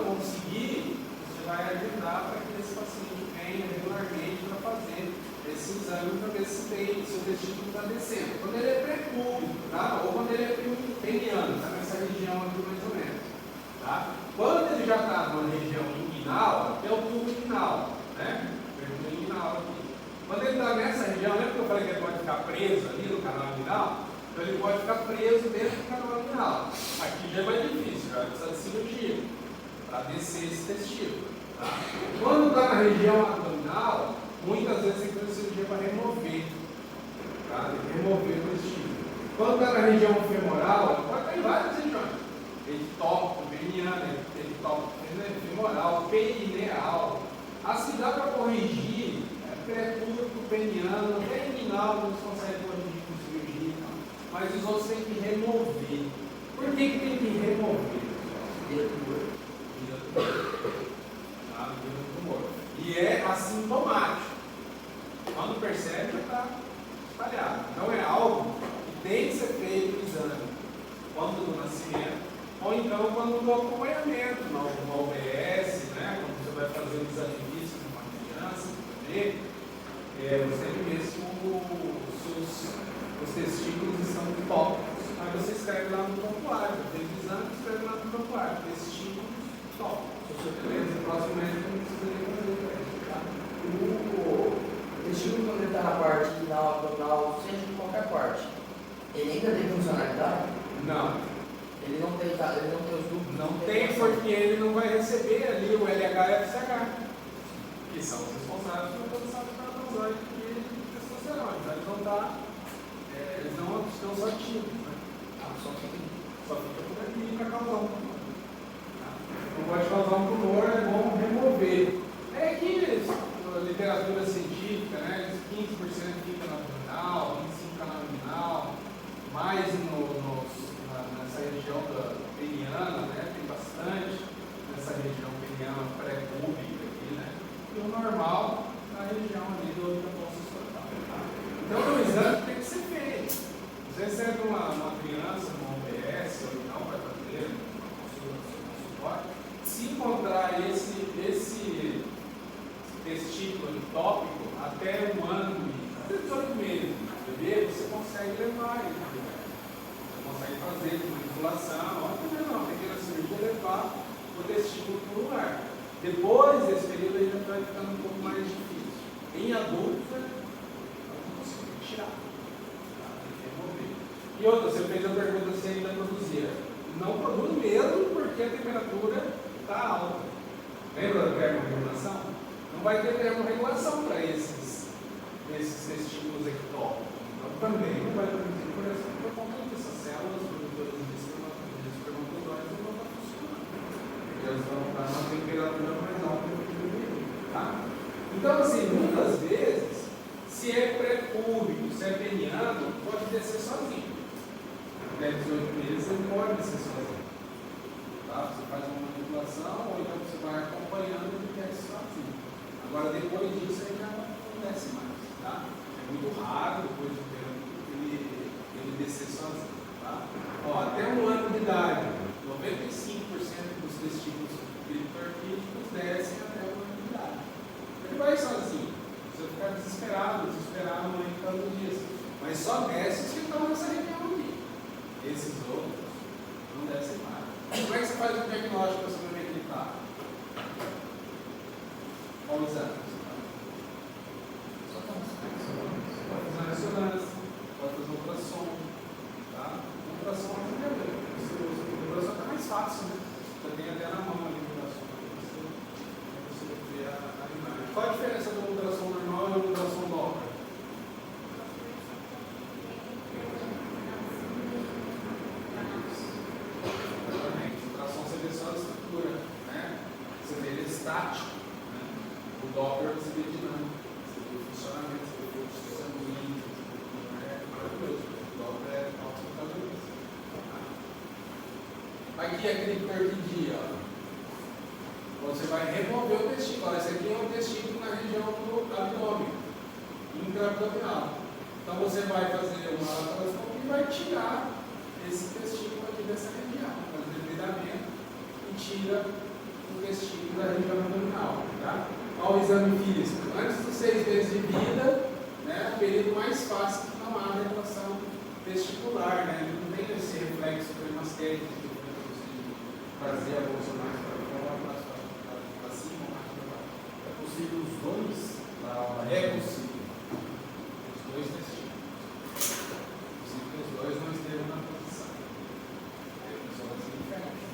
vai agendar para que esse paciente venha regularmente para fazer esse exame para ver se o testículo está descendo. Quando ele é pré-público, tá? Ou quando ele é peniano, está nessa região aqui mais ou menos. Tá? Quando ele já está numa região inguinal, que é o tubo inguinal, né? O inguinal aqui. Quando ele está nessa região, lembra que eu falei que ele pode ficar preso ali no canal inguinal? Então ele pode ficar preso dentro do canal inguinal. Aqui já é mais difícil, já precisa de cirurgia para descer esse testículo. Tá? Quando está na região abdominal, muitas vezes tem que fazer cirurgia para remover. Tá? Tem que remover o testículo. Quando está na região femoral, pode estar em várias regiões. Ectópico, peniano, ectópico, femoral, perineal. As que dá para corrigir é pré-público, peniano, até inguinal, não se consegue corrigir com cirurgia. Mas os outros tem que remover. Por que tem que remover? Vira tumor. Tá? Vira tumor. E é assintomático. Quando percebe, já está espalhado. Então é algo que tem que ser feito no exame. Quando do nascimento, ou então quando do acompanhamento, no OBS, né? Quando você vai fazer o exame físico de uma criança, você tem que ver se os testículos estão tópicos. Aí você escreve lá no prontuário, tem exame, escreve lá no prontuário, testículos tópicos. Beleza? O próximo médico não precisa nem fazer para ele, tá? O testículo, quando ele está na parte inguinal, abdominal, seja de qualquer parte, ele ainda tem funcionalidade? Não. Ele não tem os duplos? Não tem, porque ele não vai receber ali o LH e FSH, que são os responsáveis pela produção de espermatozoide e testosterona. Então eles não estão só ativos, né? Só fica por aqui para causar um tumor. Tá? Não pode causar um tumor, é bom remover. É que na literatura científica, né, 15% fica no abdominal, 25% na abdominal, mais nessa região da peniana, né, tem bastante nessa região peniana pré-pública aqui, né, e o normal na região ali do bolso escrotal. Tá? Então o exame tem que ser feito. Você recebe uma criança no OBS, ou então vai fazer uma consulta, se encontrar esse testículo tópico até 1 ano e 18 meses de bebê, você consegue levar ele. Você consegue fazer manipulação, ou também não, pequena cirurgia, levar o testículo para o lugar. Depois desse período ele já vai ficando um pouco mais difícil. Em adultos, não consegue tirar. Tá? Tem que remover. E outra, você fez a pergunta se ainda produzia. Não produz mesmo porque a temperatura está alta. Lembra da termorregulação? Não vai ter termorregulação para esses testículos ectópicos. Então também não vai produzir, por exemplo, por conta dessas células produtoras de espermatozoides não vão funcionar. Elas vão estar numa temperatura mais alta do que deveria. Tá? Então, assim, muitas vezes, se é pré-público, se é peniano, pode descer sozinho. Até 18 meses ele pode descer sozinho. Tá? Você faz uma manipulação, ou então você vai acompanhando e ele desce sozinho. Agora, depois disso, ele já não desce mais. Tá? É muito raro, depois de tempo, ele descer sozinho. Tá? Ó, até 1 ano de idade, 95% dos testículos peritorquídicos descem até 1 ano de idade. Ele vai sozinho. Você vai ficar desesperado a mãe todos os dias. Mas só desce os que estão nessa região aqui. Esses outros não descem mais. Como é que você faz o diagnóstico para saber onde ele está? Qual o exame? Só pode fazer uma ressonância, pode fazer um ultrassom. Tá? Um ultrassom é a primeira vez. O ultrassom é mais fácil, né? Você tem até na mão ali o ultrassom. Você vê a imagem. Qual a diferença do ultrassom normal e do ultrassom Doppler? Estático, né? O Doppler você vê dinâmico, você vê o funcionamento, você vê o fluxo sanguíneo, é maravilhoso. O Doppler é absolutamente isso. Aqui é aquele perdidia, você vai remover o testículo. Esse aqui é o testículo na região do abdômen, intraabdominal. Então você vai fazer uma laparoscopia e vai tirar esse testículo aqui dessa região, faz o debridamento e tira do testículo da região abdominal. Tá? Olha o exame físico. Antes dos 6 meses de vida, né, é o período mais fácil de tomar a regulação testicular. Né? Ele não tem esse reflexo premastético de fazer a bolsa mais para cima ou mais para baixo. É possível os dois? É possível. Os dois testículos. É possível que os dois não estejam na posição. É pessoas diferentes.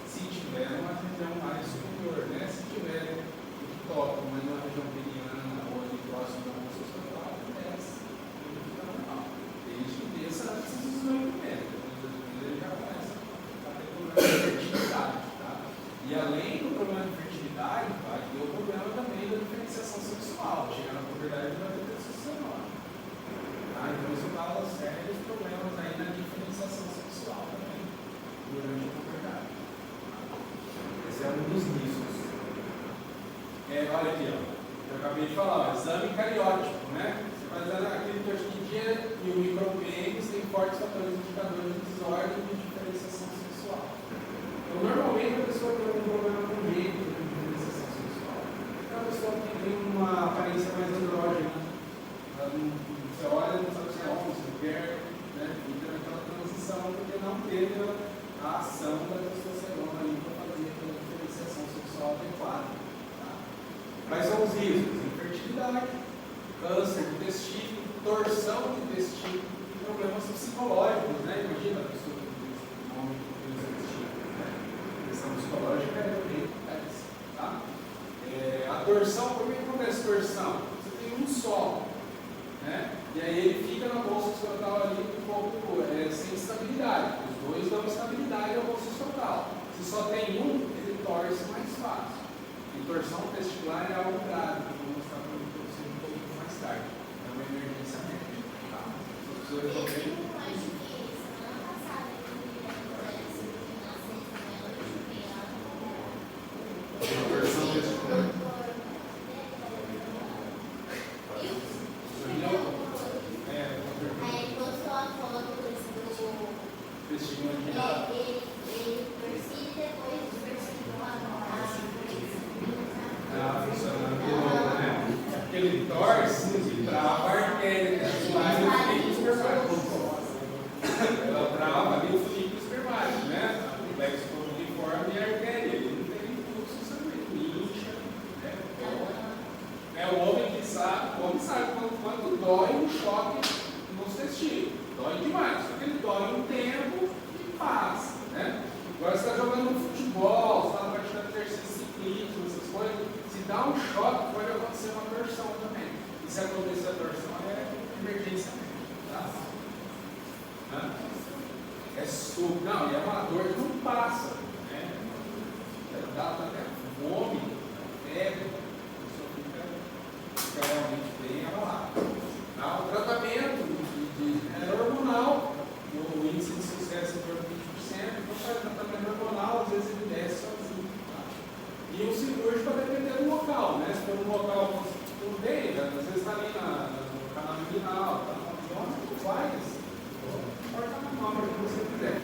Se tiver uma região mais superior, né? Se tiver o toque, mas numa região peniana ou ali próximo da bolsa escrotal, desce. Ele fica normal. Desde que desça antes dos 18 metros. Depois dos 18 ele já começa a ter problema de fertilidade. Tá? E além do problema de fertilidade, vai ter o problema também da diferenciação sexual. Chegar na puberdade vai ter testosterona. Tá? Então isso causa sérios problemas aí na diferenciação sexual também durante a puberdade. Esse é um dos riscos. Olha aqui, ó. Eu acabei de falar, ó, exame cariótipo, né? Você vai usar aquele dia e o micropênis tem fortes fatores indicadores de desordem de diferenciação sexual. Então, normalmente a pessoa tem um problema com jeito de diferenciação sexual. É uma pessoa que tem uma aparência mais andrógena. Você olha e não sabe se é homem, se é mulher, né? Fica naquela transição porque não teve a ação da testosterona ali para fazer aquela diferenciação sexual adequada. Tá? Quais são os riscos? Infertilidade, câncer de testículo, torção de testículo e problemas psicológicos, né? Imagina a pessoa que tem um homem que tem os testículos, né? A questão psicológica é bem complexo, tá? A torção, por que acontece torção? Você tem um só, né? E aí ele fica na bolsa escrotal ali um pouco sem estabilidade. Os dois dão estabilidade à bolsa escrotal. Se só tem um, ele torce mais fácil. E torção testicular é algo grave, que eu vou mostrar para você um pouco mais tarde. É uma emergência médica. Tá? As pessoas resolverem. Torção testicular. Ele torce para a artéria testicular do folículo espermático. Ela trava ali o folículo espermático, né? O complexo cordoniforme e a artéria. Ele não tem fluxo sanguíneo, incha. Né? O homem que sabe, quando dói um choque nos testículos. Dói demais, só que ele dói um tempo e passa. Né? Agora você está jogando futebol, você está praticando exercício ciclismo, essas coisas. Se dá um choque, pode acontecer uma torção também. E se acontecer a torção, é emergência médica. Tá? É suco. Não, e é uma dor que não passa. Né? Dá até fome, febre, a pessoa fica realmente bem abalada. Tá? O tratamento é hormonal, o índice de sucesso é em torno de 20%, então faz tratamento hormonal, às vezes ele desce sozinho. Tá? E o cirúrgico vai depender do local, né? Se for um local que não tem, às vezes está ali no canal inguinal, está na zona, não faz. Corta na manobra que você quiser.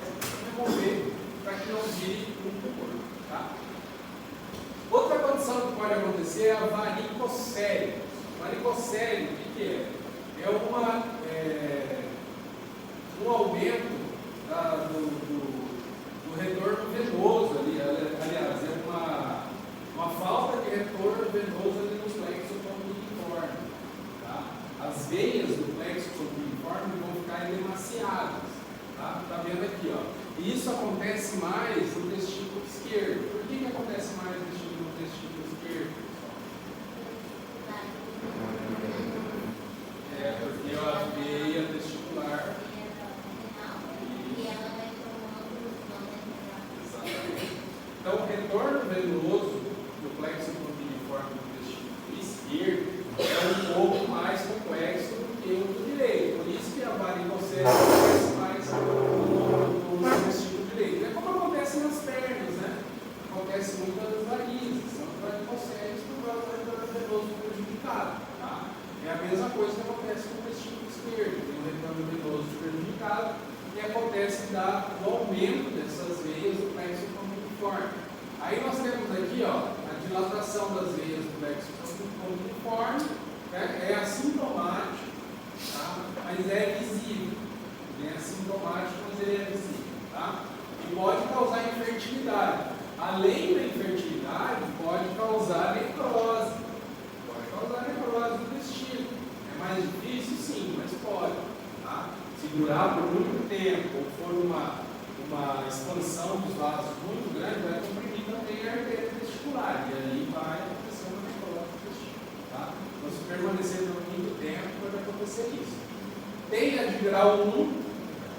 Remover para que não vire um tumor. Tá? Outra condição que pode acontecer é a varicocele. Varicocele, o que é? É um aumento do retorno venoso ali. Aliás, é uma falta de retorno venoso ali no plexo condyliforme. Tá? As veias do plexo condyliforme vão ficar edemaciadas. Tá vendo aqui, ó. E isso acontece mais no testículo esquerdo. Por que acontece mais no testículo esquerdo? Porque a veia testicular. Exatamente. Então, o retorno venoso do plexo condyliforme do testículo esquerdo é um pouco mais complexo do que o do direito. Por isso que a varicocele acontece mais no testículo direito. É como acontece nas pernas, né? Acontece muito nas varizes, são varicoceles por causa do retorno venoso prejudicado. Tá? É a mesma coisa que acontece com o testículo esquerdo, tem um retorno venoso prejudicado e acontece do aumento dessas veias do plexo condyliforme. Aí nós temos aqui, ó, a dilatação das veias do plexo uniforme, né? É assintomático, tá? Mas é visível. Ele é assintomático, mas ele é visível, tá? E pode causar infertilidade. Além da infertilidade, pode causar necrose. Pode causar necrose do intestino. É mais difícil, sim, mas pode, tá? Se durar por muito tempo ou for uma expansão dos vasos muito grande, vai comprimir também a artéria testicular e aí vai acontecer uma necrose do intestino, tá? Então, se permanecer por muito tempo, pode acontecer isso. Tem a de grau 1,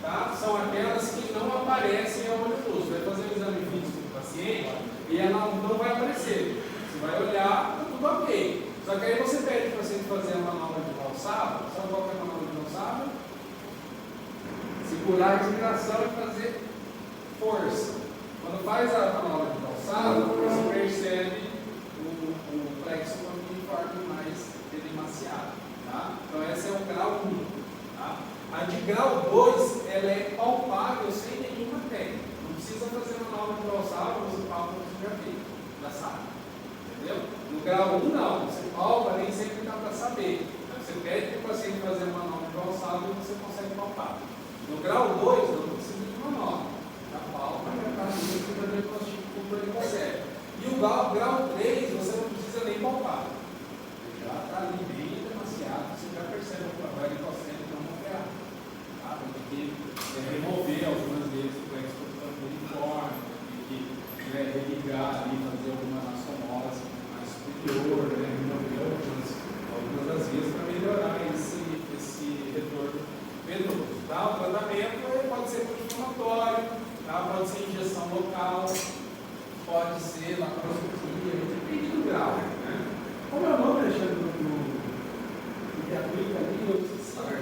tá? São aquelas que não aparecem a olho nu. Você vai fazer um exame físico do paciente e ela não vai aparecer. Você vai olhar, tá tudo ok. Só que aí você pede para o paciente fazer uma manobra de Valsalva. Sabe qual que é a manobra de Valsalva? Segurar a respiração e fazer força. Quando faz a manobra de Valsalva, você percebe o plexo uniforme mais emaciado, tá? Então esse é o grau 1, tá? A de grau 2, ela é palpável sem nenhuma técnica. Não precisa fazer manobra de Valsalva, você palpa, você já vê, já sabe. Entendeu? No grau 1 não, você palpa, nem sempre dá para saber. Você pede para o paciente fazer uma manobra de Valsalva e você consegue palpar. No grau 2, não precisa de manobra. Já palpa, já está ali, você vai diagnosticar tudo ele consegue. E o grau 3, você não precisa nem palpar. Já está ali bem demasiado, você já percebe que vai de paciente não operar. Tá? Tem que remover algumas vezes o plexo uniforme, tem que religar ali, fazer alguma anastomose mais superior, né? Remover algumas das vezes para melhorar esse retorno venoso. Tá? O tratamento pode ser inflamatório, tá? Pode ser injeção local, pode ser laparoscopia, depende do grau. Né? Como é o nome, Alexandre, do que aplica ali? Eu preciso saber.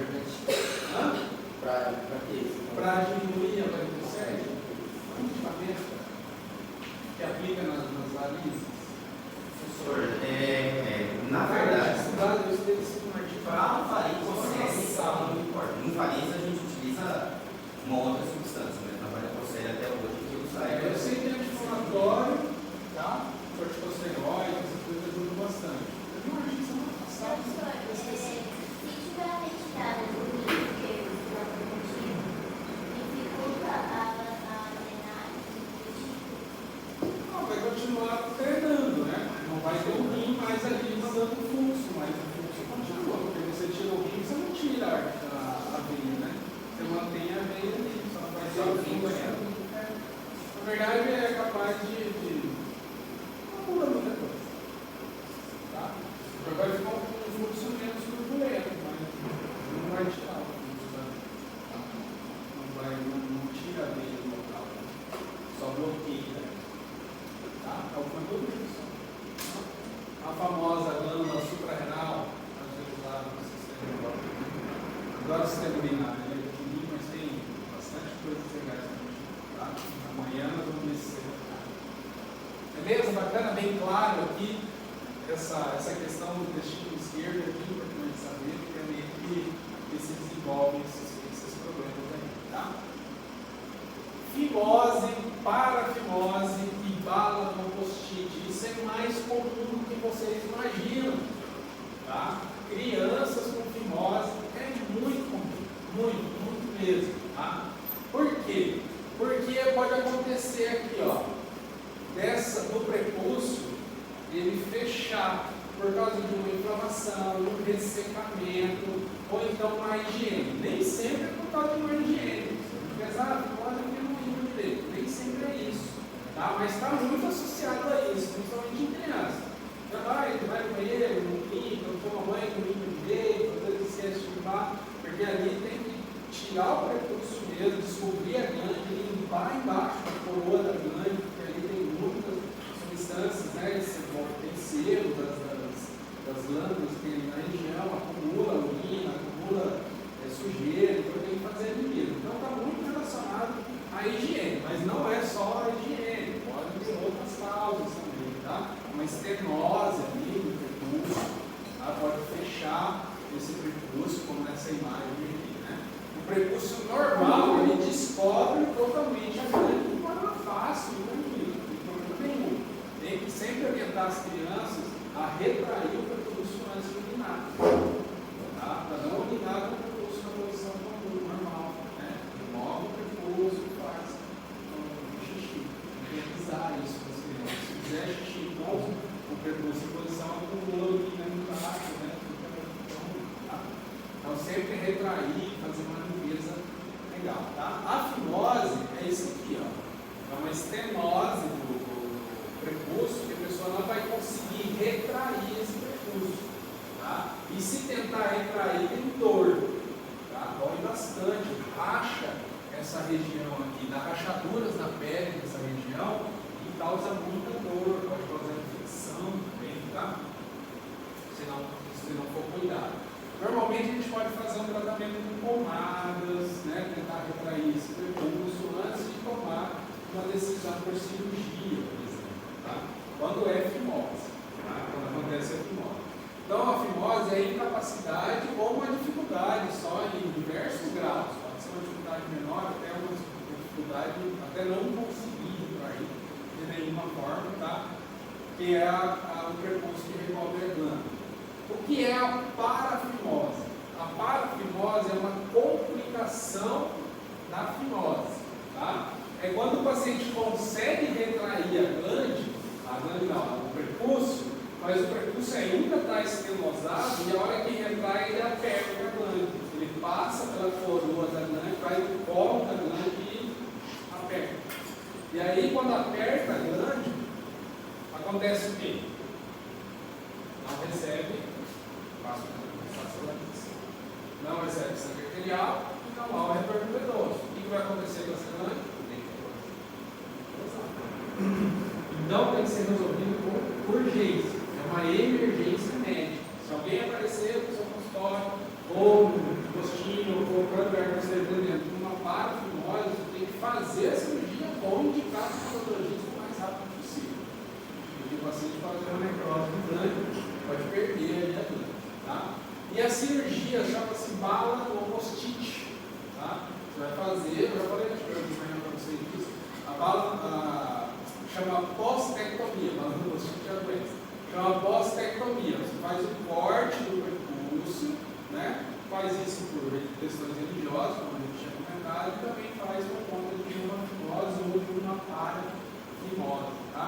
Para quê? Para diminuir a varicocele, a medicamento que aplica nas varizes. Professor, na verdade, eu estudei isso no artigo. para varicocele, não importa. Em varizes a gente utiliza uma outra substância, mas na varicocele até hoje que usa Eu sei que é anti-inflamatório, tá? Corticosteroide, essas coisas ajudam bastante. Eu vi um artigo semana passada. Não, vai continuar treinando, né? Não vai ter um rim mais ali mandando fluxo, mas o fluxo continua, porque você tira o rim, você não tira a veia, né? Você mantém a veia ali, só vai ter o rim banhando. Na verdade, é capaz de não muda muita coisa. Tá? Vai ficar um fluxo menos turbulento, mas não vai tirar o fluxo, tá? Não tira a veia do local, só bloqueia. Tá? É o conteúdo disso. A famosa glândula suprarrenal, às vezes usada no sistema urinário. Agora o sistema urinário é pequenininho, mas tem bastante coisas legais também. Tá? Amanhã nós vamos ver se beleza? Bacana, bem claro aqui essa questão do intestino esquerdo aqui, para a gente saber que é meio que se desenvolvem esses problemas aí, tá? Fimose, parafimose e balanopostite. Isso é mais comum do que vocês imaginam, tá? Crianças com fimose é muito comum, muito mesmo, tá? Por quê? Porque pode acontecer aqui, ó, do prepúcio, ele fechar por causa de uma inflamação, um ressecamento, ou então uma higiene. Nem sempre é por causa de uma higiene. Apesar de pode ter um rim direito, nem sempre é isso. Tá? Mas está muito associado a isso, principalmente em criança. Já vai no banheiro, no limpa, toma banho, no limpa direito, às vezes esquece de limpar, porque ali tem que tirar o prepúcio mesmo, descobrir a glândula, limpar embaixo da coroa da glândula, porque ali tem muitas substâncias, né? Tem sebo das glândulas que tem na região, acumula urina, acumula sujeira, então tem que fazer limpeza. Então está muito relacionado à higiene, mas não é só a higiene, pode ter outras causas também, tá? Uma estenose ali no prepúcio, tá? Pode fechar esse prepúcio, como nessa imagem aqui, né? O prepúcio normal, ele descobre totalmente a glândula de forma fácil, tranquilo, não tem problema nenhum. ajudar as crianças a retrair o percurso antes de urinar. Tá? Para não urinar o percurso na posição normal. Né? Remove o percurso, faz xixi. Tem que usar isso para as crianças. Se fizer xixi com o percurso em posição, acumula urina embaixo. Né? Então, sempre retrair, fazer uma limpeza legal. Tá? A fimose é isso aqui, ó. É uma estenose do prepúcio que a pessoa não vai conseguir retrair esse prepúcio. Tá? E se tentar retrair, tem dor. Tá? Dói bastante, racha essa região aqui, dá rachaduras na pele dessa região e causa muita dor, pode causar infecção também, tá? Se não for cuidado. Normalmente a gente pode fazer um tratamento com pomadas, né? Tentar retrair esse prepúcio antes de tomar uma decisão por cirurgia, por exemplo, tá? Quando é fimose, tá? Quando acontece a fimose. Então a fimose é a incapacidade ou uma dificuldade só em diversos graus, pode ser uma dificuldade menor até uma dificuldade até não conseguir retrair de nenhuma forma, tá? Que é o prepúcio que recobre a glândula. O que é a parafimose? A parafimose é uma complicação da fimose, tá? É quando o paciente consegue retrair a glande não, o prepúcio, mas o prepúcio ainda está estenosado e a hora que retrai ele aperta a glande. Ele passa pela coroa da glande, vai no colo da glande e aperta. E aí quando aperta a glande, acontece o quê? Não recebe não recebe sangue arterial e não há o retorno venoso. O que vai acontecer com essa glande? Então tem que ser resolvido com urgência. É uma emergência médica. Se alguém aparecer no seu consultório, ou no postinho, ou qualquer lugar que você esteja dentro de uma parafimose, você tem que fazer a cirurgia ou indicar para o neurologista o mais rápido possível. Porque o paciente pode ter uma necrose do glande, pode perder ali a glande. Tá? E a cirurgia chama-se bala no post-it. Tá? Você vai fazer, eu já falei na manhã para vocês disso, a bala chama postectomia, bala no post-it é a doença. Chama postectomia. Você faz o corte do prepúcio, né? Faz isso por questões religiosas, como a gente tinha comentado, e também faz por conta de uma fimose ou de uma parafimose. Tá?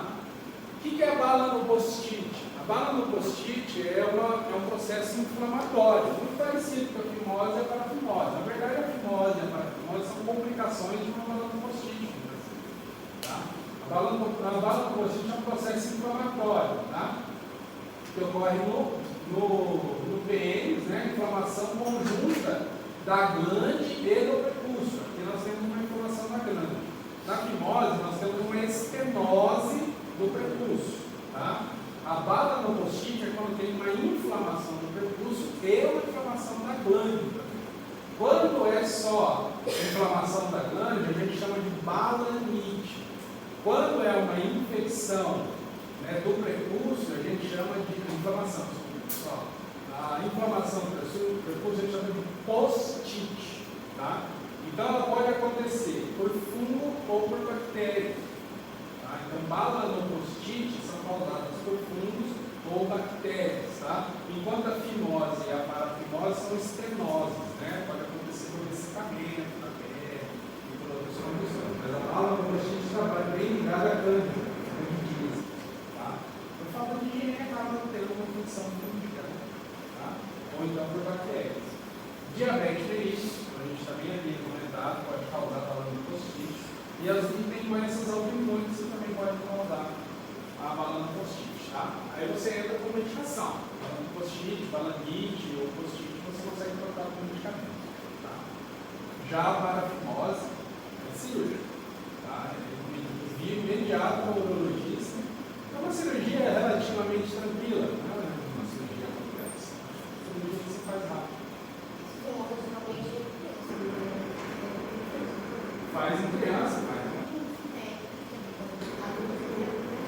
O que é a bala no post-it? A bala no post-it é um processo inflamatório, muito parecido com a fimose e a parafimose. Na verdade, a fimose e a parafimose são complicações de uma bala no post-it. Tá? A bala no post-it é um processo inflamatório, tá? Que ocorre no pênis, né? Inflamação conjunta da glande e do prepúcio. Aqui nós temos uma inflamação da glande. Na fimose, nós temos uma estenose do prepúcio. Tá? A bala no post-it é quando tem uma inflamação do prepúcio e uma inflamação da glândula. Quando é só inflamação da glândula, a gente chama de balanite. Quando é uma infecção, né, do prepúcio, a gente chama de inflamação. Pessoal. A inflamação do prepúcio a gente chama de post-it. Tá? Então ela pode acontecer por fungo ou por bactéria. Tá? Então, bala no post-it são causadas por fungos ou bactérias. Tá? Enquanto a fimose e a parafimose são estenoses, né? Pode acontecer por ressecamento da pele e por outras condições. Mas a bala no post-it trabalha bem ligada à cândida, candidíase. Tá? Por falta de higiene, acaba tendo uma infecção fúngica, né? Tá? Ou então por bactérias. Diabetes mellitus, a gente também havia comentado, pode causar bala no post-it. E as que têm doenças autoimunes, você também pode causar a bala no post-it, tá? Aí você entra com medicação. Bala no post-it, balanite ou post-it, você consegue tratar com medicamento, tá? Já a parafimose é cirúrgica, tá? É imediato ao urologista. É uma cirurgia relativamente tranquila, não é uma cirurgia complexa. É uma cirurgia que se faz rápido. Faz em criança, faz.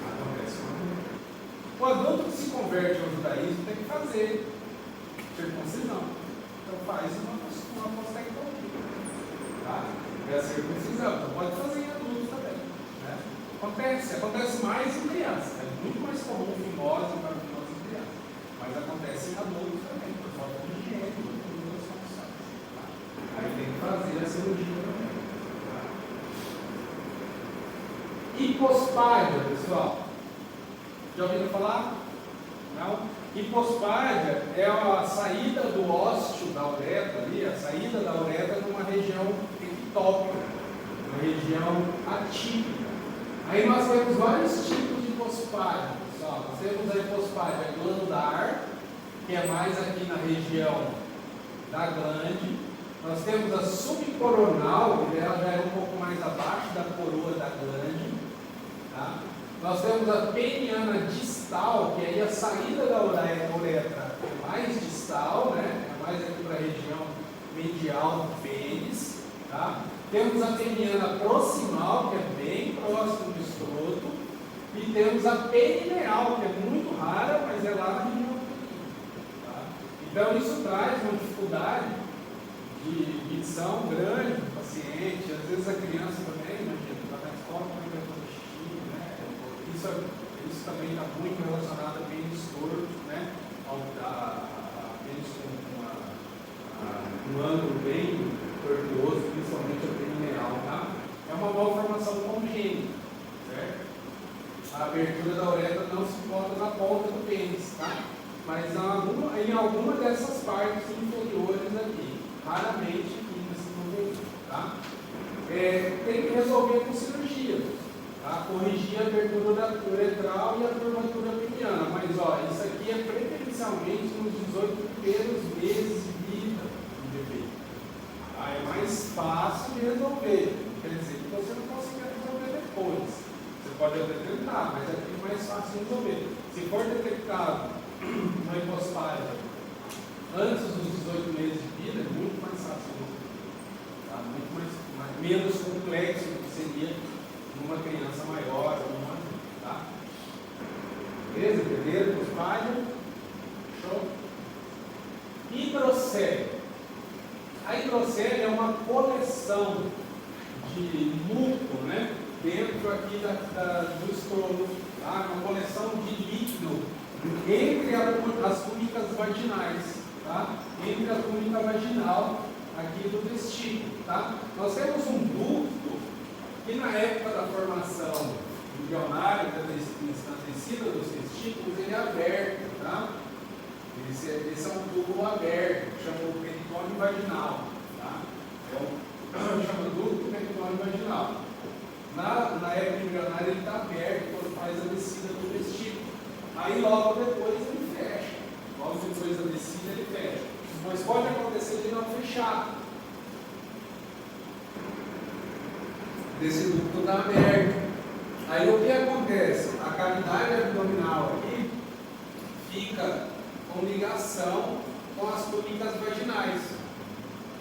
Acontece. O adulto que se converte ao judaísmo tem que fazer circuncisão. Então faz uma postectomia. Tá? É a circuncisão. Então pode fazer em adultos também. Né? Acontece mais em criança. É muito mais comum fimose para fimose em criança. Mas acontece em adultos também, por falta de higiene, por outras condições. Tá? Aí tem que fazer a cirurgia também. Tá? Hipospádia, pessoal. Já ouviram falar? Não? Hipospádia é a saída do ósseo da uretra ali, a saída da uretra numa região ectópica, uma região atípica. Aí nós temos vários tipos de hipospádia, pessoal. Nós temos a hipospádia glandar, que é mais aqui na região da glande. Nós temos a subcoronal, que ela já é um pouco mais abaixo da coroa da glande. Tá? Nós temos a peniana distal, que aí a saída da uretra é mais distal, né? É mais aqui para a região medial do pênis. Tá? Temos a peniana proximal, que é bem próximo do escroto. E temos a perineal, que é muito rara, mas é lá na região do pênis. Tá? Então isso traz uma dificuldade de dicção grande do paciente. Às vezes a criança também, imagina, está na escola, também vai fazer xixi, né? Isso também está muito relacionado a pênis torto, né? A pênis com um ângulo bem tortuoso, principalmente a perineal, tá? É uma malformação congênita, certo? A abertura da uretra não se encontra na ponta do pênis, tá? Mas em alguma dessas partes inferiores aqui, raramente aqui nesse convênio, tá? Tem que resolver com cirurgia, tá? Corrigir a abertura uretral e a curvatura peniana, mas ó, isso aqui é preferencialmente nos 18 primeiros meses de vida do bebê. Tá? É mais fácil de resolver, quer dizer que você não consegue resolver depois. Você pode até tentar, mas aqui é mais fácil de resolver. Se for detectado uma hipospádia antes dos 18 meses de vida, é muito mais fácil de resolver. Tá? Muito menos complexo do que seria numa criança maior ou numa adulta. Tá? Beleza? Entenderam? Hipospádia? Show? Hidrocele. A hidrocele é uma coleção de músculo, né? Dentro aqui do estômago, tá? Uma coleção de líquido entre as túnicas vaginais, tá? Entre a túnica vaginal aqui do testículo, tá? Nós temos um ducto que na época da formação embrionária da tecida dos testículos, ele é aberto, tá? Esse é um tubo aberto, chama o peritônio vaginal, tá? Chama ducto peritônio vaginal. Na época embrionária ele está aberto quando faz a descida do testículo. Aí logo depois ele fecha. Logo depois da descida ele fecha. Mas pode acontecer de não fechar. Desse ducto está aberto. Aí o que acontece? A cavidade abdominal aqui fica com ligação com as túnicas vaginais.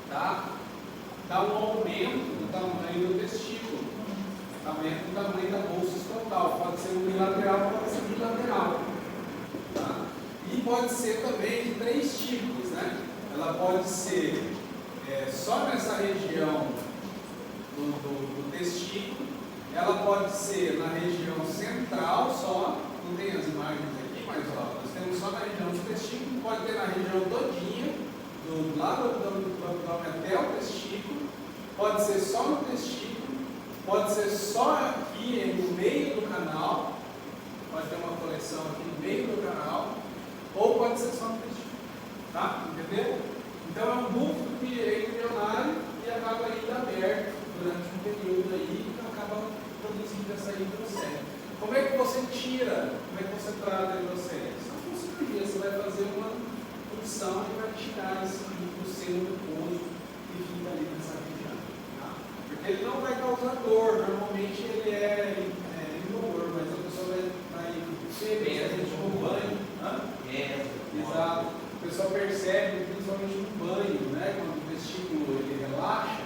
Tá? Dá um aumento do tamanho do testículo. Aumenta o tamanho da bolsa escrotal. Pode ser unilateral, pode ser bilateral. Tá? E pode ser também de 3 tipos, né? Ela pode ser só nessa região do testículo. Ela pode ser na região central só. Não tem as imagens aqui, mas ó, nós temos só na região do testículo. Pode ter na região todinha, do lado do abdômen até o testículo. Pode ser só no testículo. Pode ser só aqui no meio do canal, pode ter uma coleção aqui no meio do canal, ou pode ser só no testículo, tá? Entendeu? Então é um ducto que é embrionário e acaba ainda aberto durante um período aí, e acaba produzindo essa hidrocele. Como é que você tira, como é que você trata a hidrocele? Só com cirurgia, você vai fazer uma punção e vai tirar esse ducto seno mucoso que fica ali nessa região. Ele não vai causar dor, normalmente ele é indolor, mas a pessoa vai perceber tipo um banho. Exato. A pessoa percebe, principalmente no banho, né? Quando o testículo ele relaxa,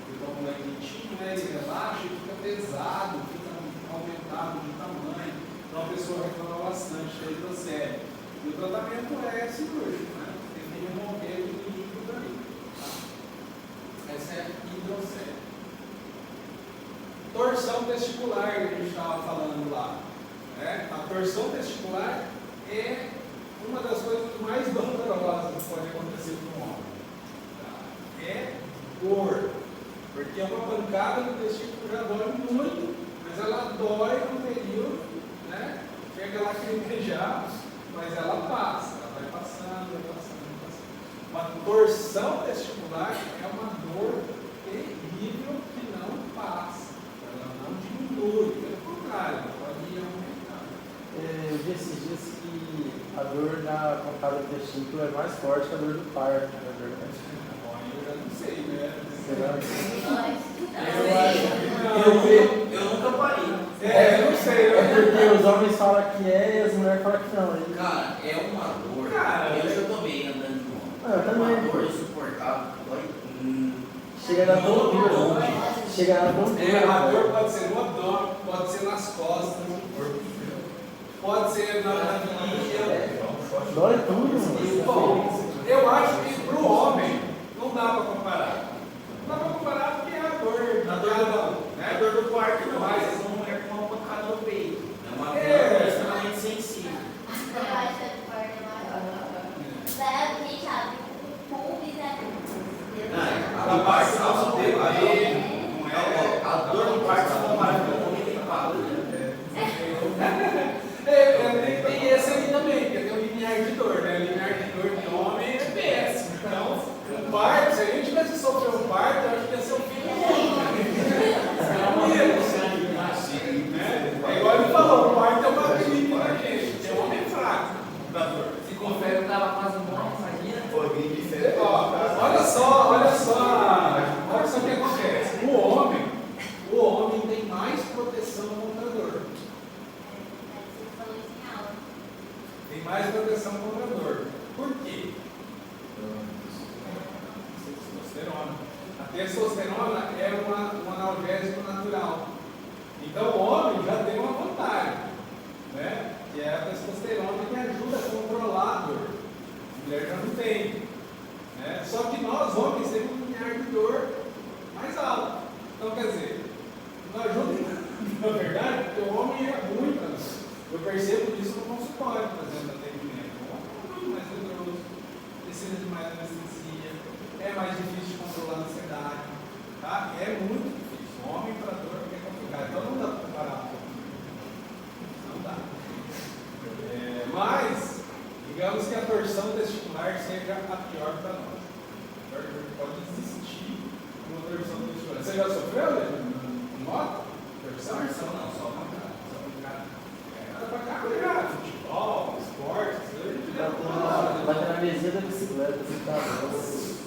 ele toma um banho quentinho, né? Ele relaxa e fica pesado, fica aumentado de tamanho. Então a pessoa reclama bastante da hidrocele. E o tratamento é cirúrgico, né? Tem que remover o líquido dali. Tá? Essa é a hidrocele. Torção testicular que a gente estava falando lá. né? A torção testicular é uma das coisas mais dolorosas que pode acontecer para um homem. Tá? É dor. Porque uma pancada no testículo já dói muito, mas ela dói no período, né? Chega lá lacrimejar, mas ela passa, ela vai passando, vai passando, vai passando. Uma torção testicular é uma dor terrível que não passa, ela não diminui, pelo contrário, ela pode ir aumentando. Eu vi esses dias que a dor na pancada do testículo é mais forte que a dor do parto, na verdade. Bom, eu já não sei, né? Será? Eu nunca parei. Eu não sei, É né? porque os homens falam que é e as mulheres falam que não. E- Cara, é uma dor. Cara, eu já tomei andando de moto. Ah, eu É também. uma dor insuportável. Dói. Chega na tontura. Chega na A tontura. dor pode ser no abdômen, pode ser nas costas, pode ser na virilha. Dói tudo, mano. Bom, eu acho que para o homem não dá para comparar. Não dá para comparar porque é a dor. Na dor do, né? na dor do quarto, não. Mas- Mas uma mulher com uma pancada no peito. É uma dor É. extremamente sensível. A parte calça o dedo aí. Não é. A dor do quarto é comparada com o homem limpado. Tem esse aí também, porque tem o limiar de dor, né? O limiar de dor de homem é péssimo. Então, o parto, se a gente tivesse sofrido um parto, eu acho que ia ser um filho do homem. Né? É igual ele falou, o parto é uma gripe na gente, porque o homem é fraco da dor. Se confere que tava quase morto, imagina. Foi bem diferente. Ó, olha só o que acontece. O homem tem mais proteção contra a dor. Tem mais proteção contra a dor. Por quê? Testosterona. A testosterona é um analgésico natural. Então o homem já tem uma vantagem, né? Que é a testosterona que ajuda a controlar a dor. A mulher já não tem. Né? Só que nós homens temos um limiar de dor mais alto. Então quer dizer, não ajuda em nada, na verdade, porque o homem é muito. Eu percebo isso no consultório, fazendo atendimento. O homem é muito mais doloroso, precisa de mais anestesia, é mais difícil de controlar a ansiedade. Tá? É muito difícil. O homem para dor é complicado. Então não dá para comparar um pouco. Não dá. Mas, digamos que a torção testicular seja a pior para nós. Pode existir uma torção testicular. Você já sofreu, né? Moto? Torção? Não, só uma cara. Era pra cá, já. Futebol, esporte, Lateralesia da bicicleta, você tá louco.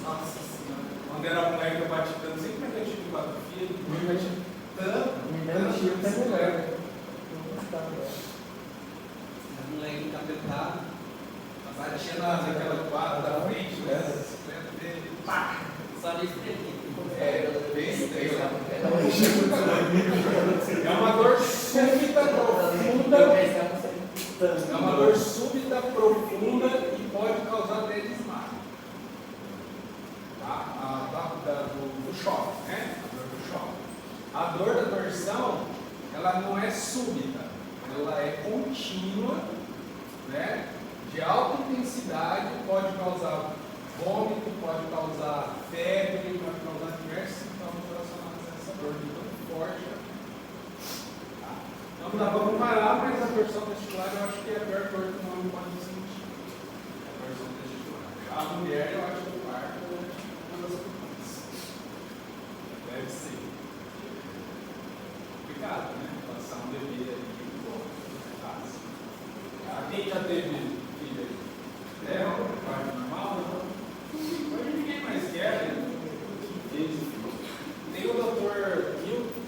Nossa senhora. quando era moleque eu bati tanto, sempre que eu tive que bater filho, eu bati tanto. Mesmo estilo que é melhor. O moleque encapetado, batia naquela quadra da frente, né? A bicicleta dele, pá! Só nesse aqui. É uma dor súbita, profunda. É uma dor súbita, profunda e pode causar até desmaio. Tá? Do choque, né? A dor do choque. A dor da torção, ela não é súbita, ela é contínua, né? De alta intensidade, pode causar vômito, pode causar febre, pode causar diversos sintomas relacionados a essa dor de tão forte. Tá? Não dá para comparar, mas a torção testicular eu acho que é a pior dor que o homem pode sentir. A torção testicular. A mulher, eu acho que o parto é uma das piores. Deve ser. Complicado, né? Passar um bebê ali, bom, fácil. Quem já teve filho aí? É um parto normal? Hoje ninguém mais quer, né? Tem o Dr. Hilton,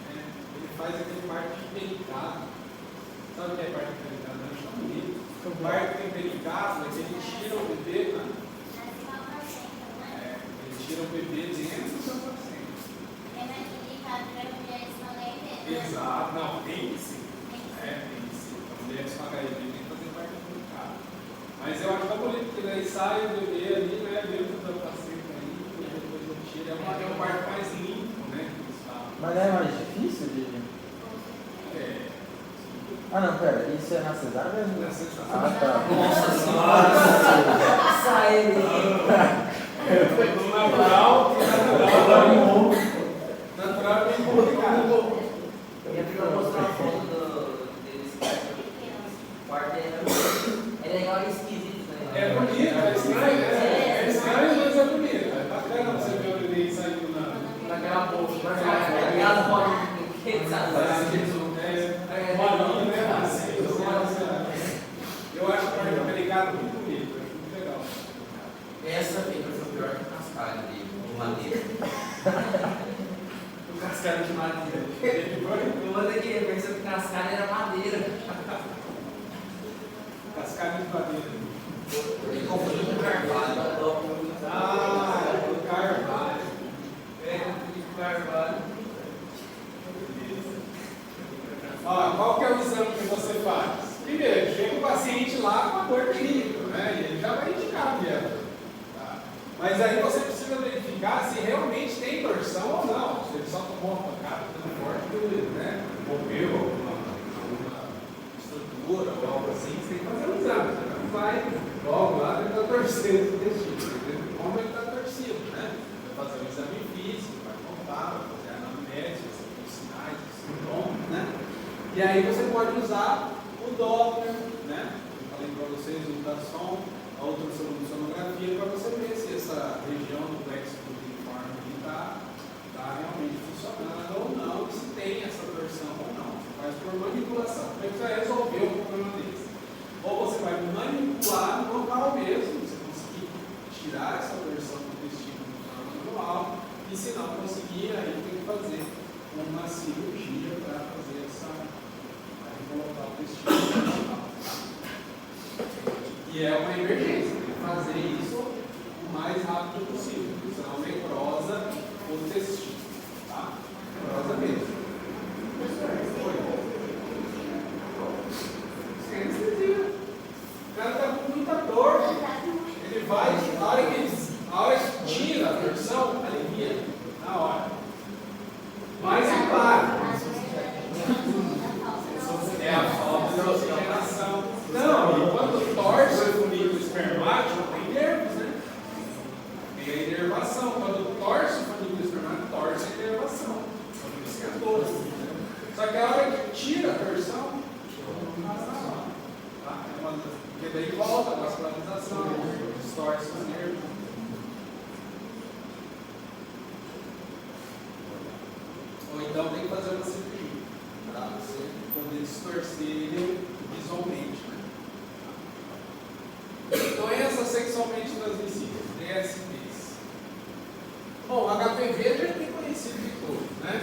né? Ele faz aquele parto tempericado. Sabe o que é parto tempericado? Não chama bonito. O parto tempericado é que ele tira o bebê, né? Ele tira o bebê dentro do seu placenta. Exato, não, tem que ser. Tem que ser. Então, mulheres com HIV tem que fazer parto tempericado. Mas eu acho tão bonito, porque daí sai o bebê ali, né, dentro da placenta aí, e depois ele tira. É um parto mais limpo, né? Que eles falam. Mas é mais difícil de. É. Ah, não, pera, isso é na cesárea? Na cesárea. Ah, tá. Nossa senhora! Sai ele! No natural, natural é bem complicado. Minha prima mostrou uma foto deles quarto é legal e esquisito, né? É bonito, é estranho, é estranho, mas é bonito. É bacana você ver o neném saindo Naquela bolsa, aquelas bolinhas que sabe? bolinha, né? Assim, eu acho que o americano muito bonito, eu acho muito legal. Essa fibra foi pior que o cascalho de madeira. O cascalho de madeira. Eu vou ter que pensar que o cascalho era madeira. Cascalho de madeira. Ele confundiu com carvalho. Ah, o carvalho. Carvalho. Ó, qual que é o exame que você faz? Primeiro, chega o paciente lá com a dor clínica, né? E ele já vai indicar a dieta. Tá? Mas aí você precisa verificar se realmente tem torção ou não. Se ele só tomou uma pancada tão forte, né? Rompeu alguma estrutura ou algo assim, você tem que fazer um exame. Você não vai logo lá ele está torcendo o intestino. Como ele está torcido, né? Vai fazer um exame físico, vai contar, vai fazer anamnese, vai saber os sinais, os sintomas, né? E aí você pode usar o Doppler, né? Eu falei para vocês, o ultrassom, a ultrassonografia, para você ver se essa região do plexo piriforme está realmente funcionando ou não, e se tem essa torção ou não. Você faz por manipulação. Como é que você vai resolver um problema desse? Ou você vai manipular no local mesmo, você conseguir tirar essa torção do intestino de forma manual, e se não conseguir, aí tem que fazer uma cirurgia para fazer essa. Colocar o intestino normal. E é uma emergência, tem que fazer isso o mais rápido possível, senão necrosa o intestino. Tá? Necrosa mesmo. Sem anestesia. O cara está com muita dor. Ele vai, a hora que tira a torção, alivia na hora. Mas é claro. É a falta de oxigenação. Não, e quando torce o funil espermático, tem nervos, né? Tem a inervação. Quando torce o funil espermático, torce a inervação. Por isso que é dor. Só que a hora que tira a torção, não passa nada. Tá? Porque daí volta a vascularização, distorce os nervos. Ou então tem que fazer uma cirurgia para você poder distorcer ele visualmente. Né? Doenças sexualmente transmissíveis, DSTs. Bom, HPV já tem conhecido de todos, né?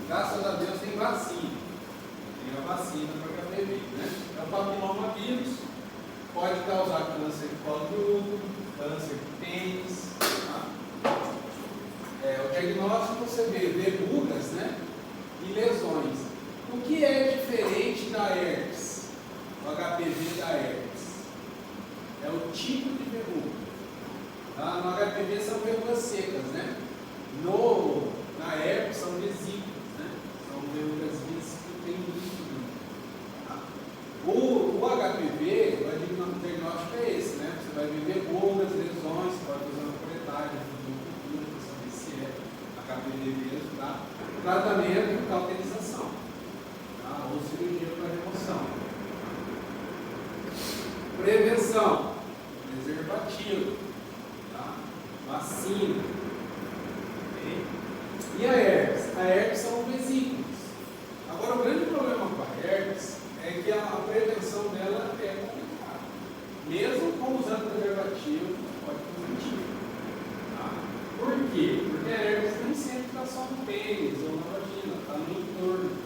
Graças a Deus tem vacina. Tem a vacina para HPV, né? É o papilomavírus, pode causar câncer de colo de útero, câncer de pênis. Tá? O diagnóstico você vê verrugas, né? E lesões. O que é diferente da herpes? O HPV da herpes? É o tipo de verruga. Tá? No HPV são verrugas secas, né? Na herpes são vesículas, né? São verrugas viscas que tem líquido. Tá? O HPV, o diagnóstico é esse, né? Você vai ver verrugas, lesões, você pode fazer uma coletagem, para saber se é HPV mesmo, tá? Tratamento e cauterização. Ou cirurgia para remoção. Prevenção, preservativo, tá? Vacina. Okay? E a herpes? A herpes são vesículos. Agora, o grande problema com a herpes é que a prevenção dela é complicada. Mesmo com usando preservativo, pode transmitir. Tá? Por quê? Porque a herpes nem sempre está só no pênis ou na vagina, está no entorno.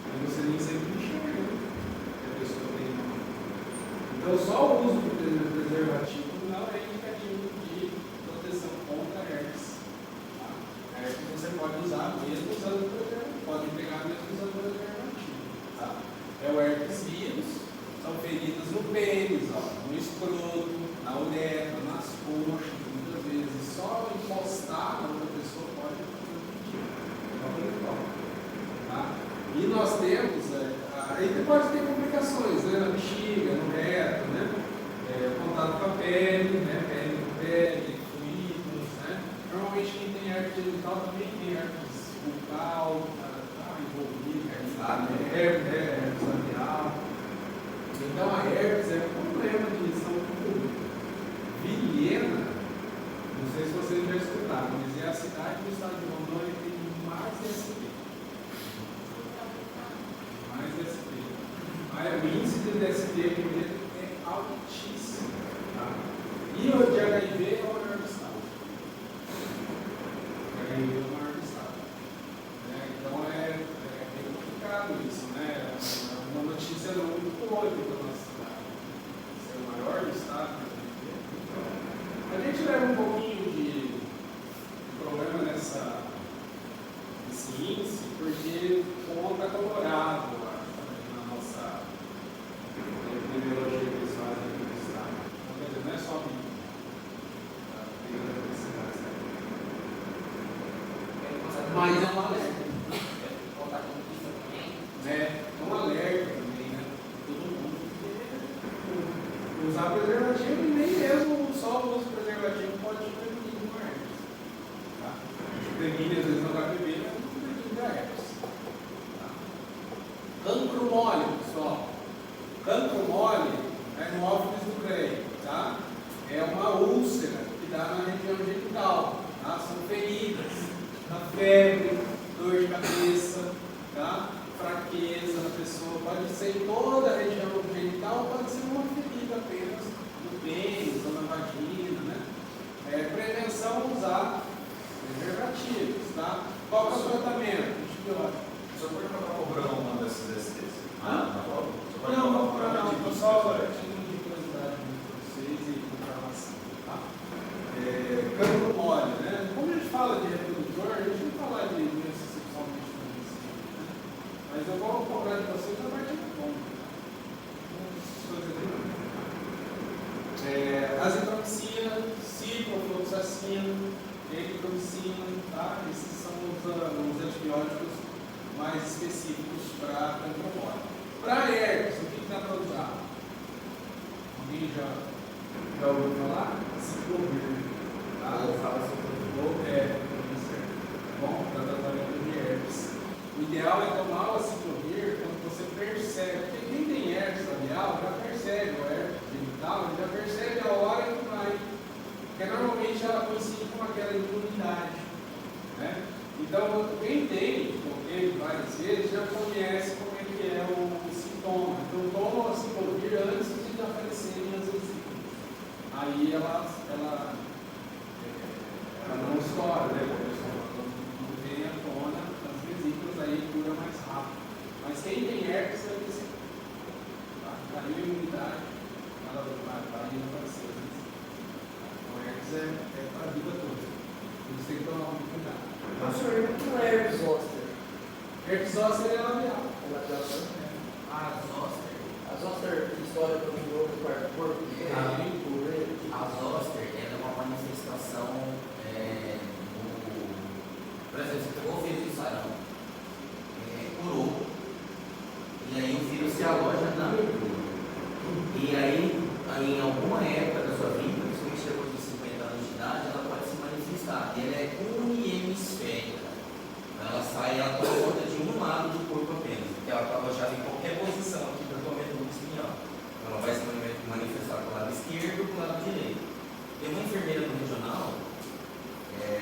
Mas você nem sempre enxerga que a pessoa tem. Então, só o uso do preservativo não é indicativo de proteção contra a herpes. Tá? A herpes você pode usar mesmo usando preservativo, pode pegar mesmo usando preservativo. Tá? É o herpes vírus, são feridas no pênis, no escroto, na uretra, nas coxas, muitas vezes. Só encostar na outra pessoa pode transmitir. Tá? E nós temos, aí pode herpes labial. Então a herpes é um problema de saúde pública. Vilhena, não sei se vocês já escutaram, mas é a cidade do estado de Rondônia que tem mais DST. Mais DST. O índice de DST é altíssimo. Tá? E o de HIV é o maior do estado. O HIV é o maior do estado. Então é bem complicado isso, né? É uma notícia não muito boa aqui para a nossa cidade. Ser o maior do estado. A gente leva um pouquinho de problema nesse índice, porque conta Colorado, eu acho, também, na nossa epidemiologia que eles fazem aqui no estado. Então, quer dizer, não é só tem outras cidades também. Mas é um alerta. É um alerta também, né? Todo mundo. Usar preservativo e nem mesmo só o uso preservativo pode prevenir com herpes. Tá? Previne às vezes no HIV, mas não previne a herpes. Tá? Cancro mole, pessoal. Cancro mole é nófilis do creio, tá? É uma úlcera que dá na região genital, tá? São feridas, dá febre, dor de cabeça, tá? Fraqueza na pessoa, pode ser em toda a região genital, pode ser uma ferida apenas no pênis ou na vagina, né? Prevenção, usar preservativos, tá? Qual que é o tratamento? Antibiótico. Só pode acabar cobrando uma desses DSTs? Não, só título de curiosidade para vocês e informação, tá? Cancro mole, né? Como a gente fala de reprodutor, a gente não fala de doença sexualmente transmissível, né? Mas eu vou cobrar de vocês a partir do ponto. Azitromicina, ciprofloxacina, eritromicina, tá? Esses são os antibióticos mais específicos para cancro mole. Para herpes, o que dá para usar? Alguém já ouviu falar? Ciclovir. Tá? Fala sobre Bom, para tratamento de herpes. O ideal é tomar o ciclovir quando você percebe, porque quem tem herpes labial já percebe o herpes genital, já percebe a hora que vai. Porque normalmente ela coincide com aquela imunidade. Né? Então, quem tem, teve várias vezes, já conhece como é que é o sintoma. Então, toma o ciclovir antes de aparecerem as vesículas. Aí ela não estoura, né? Não vem à tona as vesículas, aí cura mais rápido. Mas quem tem herpes vai ter sempre. Tá? Caiu a imunidade, ela vai aparecer as vesículas. Então, herpes é para a vida toda. Você tem que tomar muito cuidado. Professor, o que é herpes zoster? Herpes zoster é labial. É labial também? a zoster. A zoster história do novo quarto corpo? A zoster é uma manifestação por exemplo, você pegou o vírus do sarampo, curou, e aí o vírus se aloja na medula. E aí, em alguma época da sua vida, principalmente depois de 50 anos de idade, ela pode se manifestar. E ela é uniemisférica. Ela toma conta de um lado do corpo apenas, porque ela está alojada em qualquer posição aqui da tua medula espinhal. Ela vai se manifestar para o lado esquerdo ou para o lado direito. Tem uma enfermeira no regional,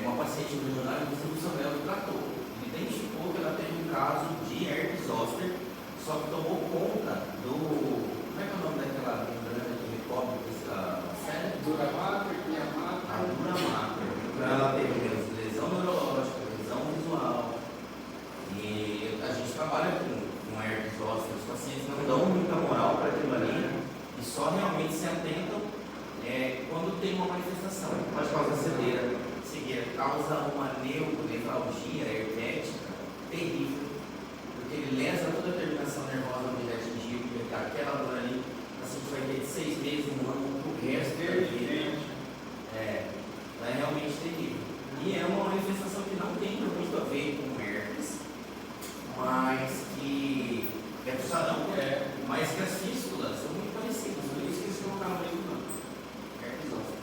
uma paciente no regional, inclusive o Samuel tratou. Ele identificou que ela teve um caso de herpes zoster, só que tomou conta do. Como é que é o nome daquela membrana que recobre a cérebro? Dura mater, cria mater. A dura mater. Ela teve lesão neurológica, lesão visual. E a gente trabalha com herpes zoster. Os pacientes não dão muita moral para aquilo ali e só realmente se atentam quando tem uma manifestação. Pode causar cegueira, causa uma neuralgia herpética terrível, porque ele lesa toda a terminação nervosa onde ele atingiu, porque aquela dor ali, assim, vai ter de 6 meses, um ano, o resto da vida. É realmente terrível. E é uma manifestação que não tem muito a ver com herpes, mas que é do sarampo, mas que as fístulas são muito parecidas, por isso que eles colocaram mesmo nome. Herpes zoster.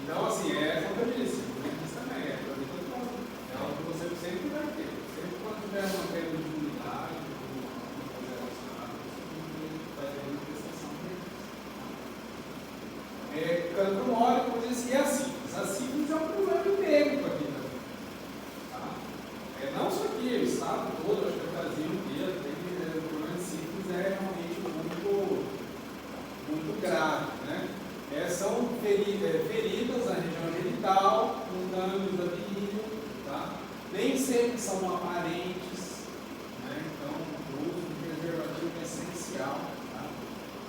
Então, assim, como eu disse, o herpes também é para mim todo mundo. É algo que você sempre vai ter. Sempre quando ficando mole, como eu disse, e a sífilis. A sífilis é um problema endêmico aqui também. Tá? Não só aqui, o estado todo, acho que o Brasil inteiro, o problema de sífilis é realmente muito grave. Né? São feridas na região genital, com danos da virilha, tá? Nem sempre são aparentes, né? Então o uso do preservativo é essencial. Tá?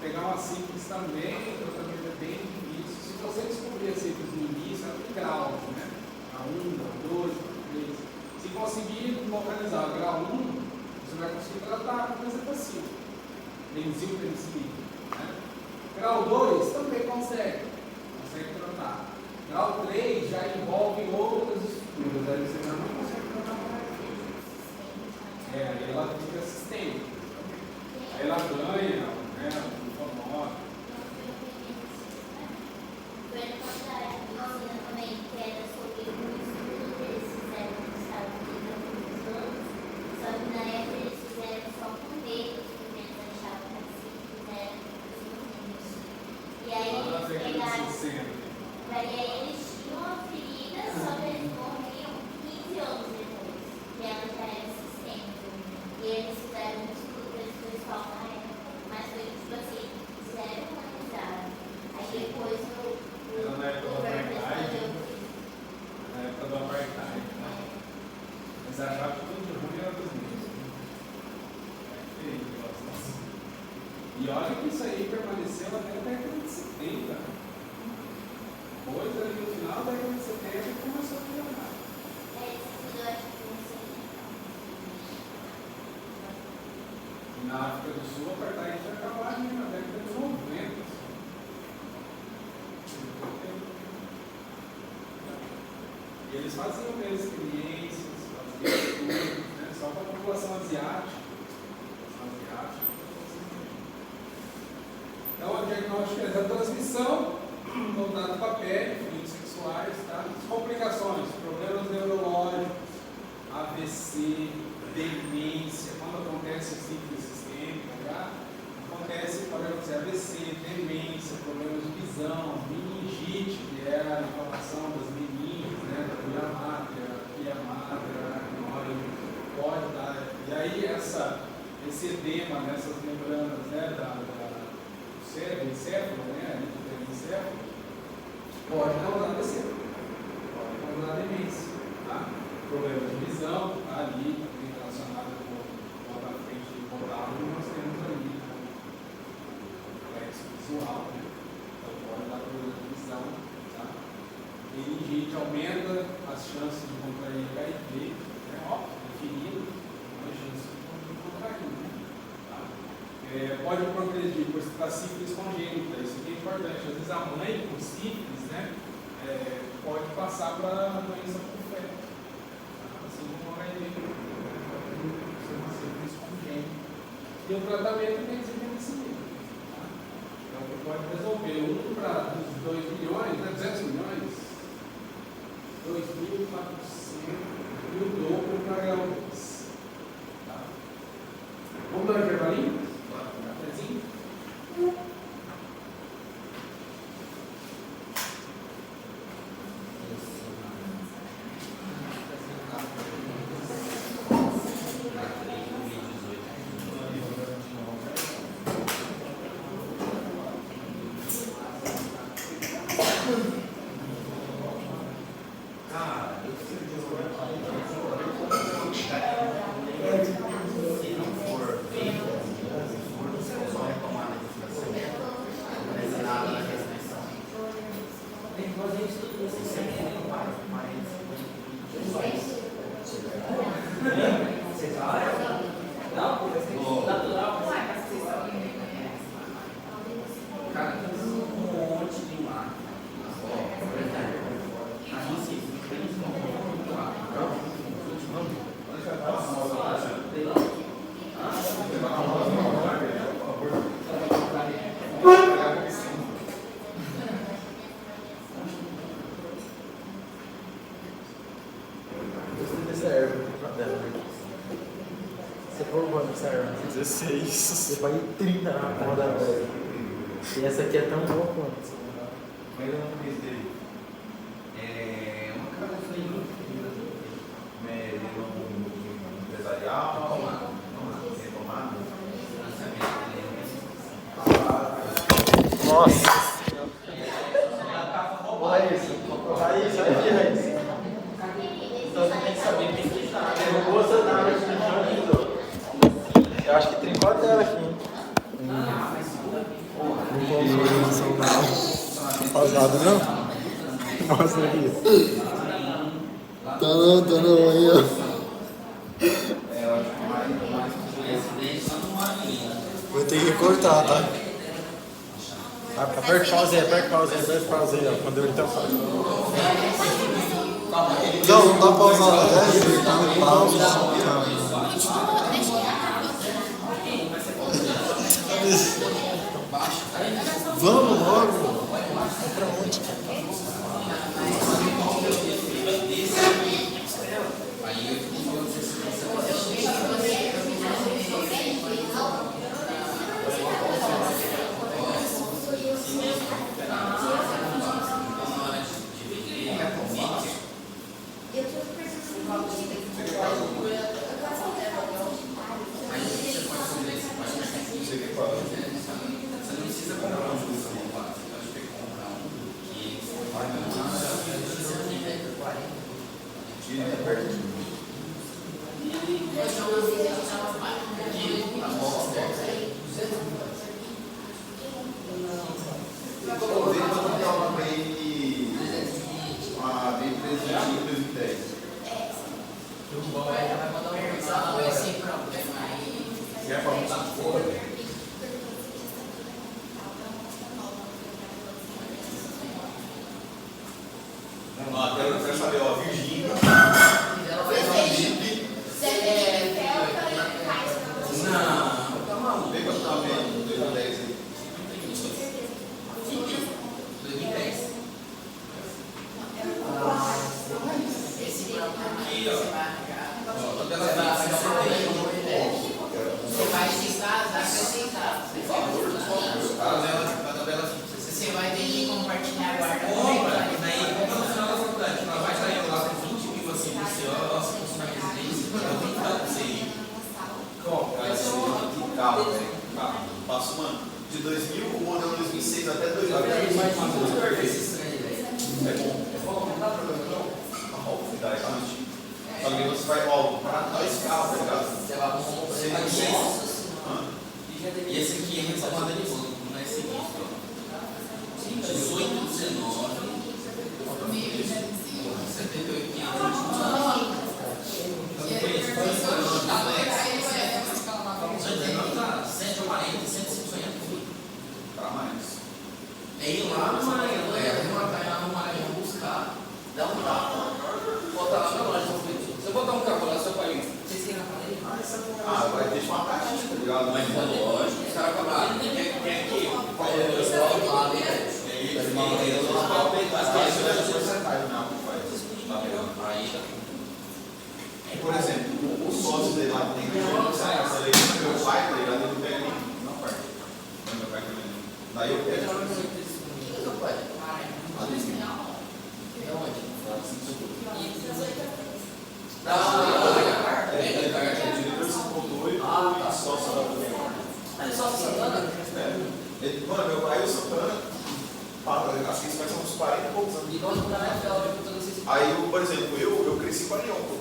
Pegar uma sífilis também, o tratamento é bem difícil. Se você descobrir a sífilis no início, ela tem graus, né? A 1, a 2, a 3. Se conseguir localizar o grau 1, você vai conseguir tratar com bezetacil, benzilpenicilina. Né? Grau 2 também consegue tratar. Grau 3 já envolve outras estruturas, aí você já não consegue tratar mais. Aí ela fica sistêmica. Aí ela ganha, né, famosa. Também, que era sobre um estudo que eles fizeram nos Estados Unidos há muitos anos, só que na época eles fizeram só com dedos, porque eles achavam que assim fizeram os e aí eles pegaram. Aí eles tinham uma ferida, só que eles morriam 15 anos depois, que ela já era sistêmica. E eles fizeram um estudo para esse pessoal na época, mas foi tipo assim, fizeram humanizado. Aí depois Era na época do apartheid. Na época do apartheid. Mas achava que tudo de ruim era dos negros. E olha que isso aí permaneceu até a década de 70. Depois, ali no final da década de 70, começou a piorar. E na África do Sul, o apartheid tinha acabado na década de 90. E eles faziam mesmo experiências, faziam estudos, né, só para a população asiática. Então, o diagnóstico é da transmissão, voltado para a pele, fluidos sexuais, tá? As complicações, problemas neurológicos, AVC, demência, quando acontece sífilis sistêmica, já acontece, pode acontecer AVC, demência, problemas de visão, meningite, que é a inflamação das meninges, né, da via mátria, pode dar. E aí, esse edema nessas membranas, né, do cérebro, encéfalo, né, ali que tem encéfalo, pode causar AVC, pode causar demência, tá? Problema de visão, tá ali, também relacionado com a frente de contato, nós temos ali o plexo visual, né? Então pode dar problema de visão, tá? Meningite aumenta as chances de contrair HIV, né? Óbvio, definido, uma chance de contrair, né? Tá? Pode progredir por sífilis congênita, isso aqui é importante. Às vezes a mãe com sífilis, né, pode passar para a doença por feto. Assim como a HIV, pode ser uma sífilis congênita. E o tratamento tem que ser penicilina. Tá? Então, você pode resolver um para 2 milhões, né, 200 milhões, 2.400 e o dobro para L2. Tá? Vamos dar um intervalinho? Cafézinho? Você vai 30 na porra da velha. E essa aqui é tão boa quanto. Mas eu não conheço dele. É uma casa de leilão. Leilão empresarial. Retomado. Nossa! Ô Raíssa, olha aqui, Raíssa. Então você tem que saber pesquisar. Derrubou essa nave aqui no chão, eu acho que trincou a tela aqui, hein? Não vou pausado não? Mostra aqui. Tá não, aí ó. Vou ter que cortar, tá? Aperta o pause aí, ó. Quando eu então faz. Não dá pra pausar, né? Tá no pause. Vamos logo. Pra onde? Eu quero saber, ó, Virgínia. Não, vem pra ficar vendo 2010 aí. 2010. Aqui, ó. Você vai aceitar, vai aceitar. Por favor, você vai ter que compartilhar a guarda. Daí, como no final da faculdade, nós vai sair lá com 20 mil assim, nossa, consumar residência, eu tenho que dar pra você ir. Calma, velho. Calma. Passo, mano, de 2000, o modelo 2006 até 2010. É bom. Só que você vai, ó, para dois carros, tá ligado? Você vai e esse aqui é muito chamada de banco, não é esse aqui, ó. 18, 19, 78, 140, 150. Para mais. É ir lá no Maranhão, vai no Maranhão buscar, dá um tapa, botar lá na loja. Se eu botar um carro lá, seu pai, vocês querem a parede? Ah, vai deixar uma caixinha, tá ligado? Mas é lógico, os caras cobraram. Quem aqui? Qual é o pessoal lá, né? Por exemplo, o sócio dele lá tem que essa lei do meu pai, tá ligado? Ele pega em não parte. Meu pai também. Daí eu pego. Mano, meu pai e o Santana, acho que eles fazem uns 40 e poucos anos. Aí, por exemplo, eu cresci com a Leão, pô.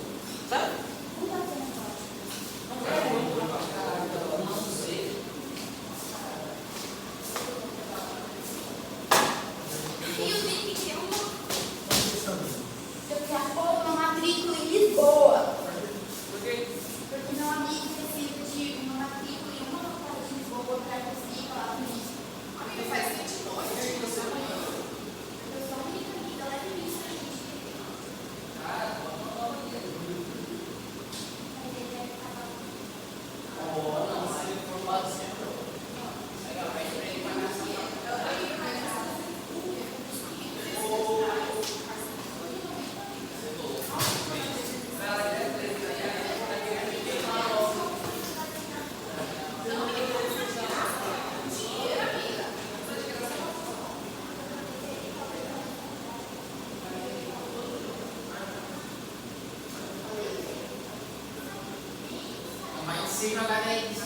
se jogar na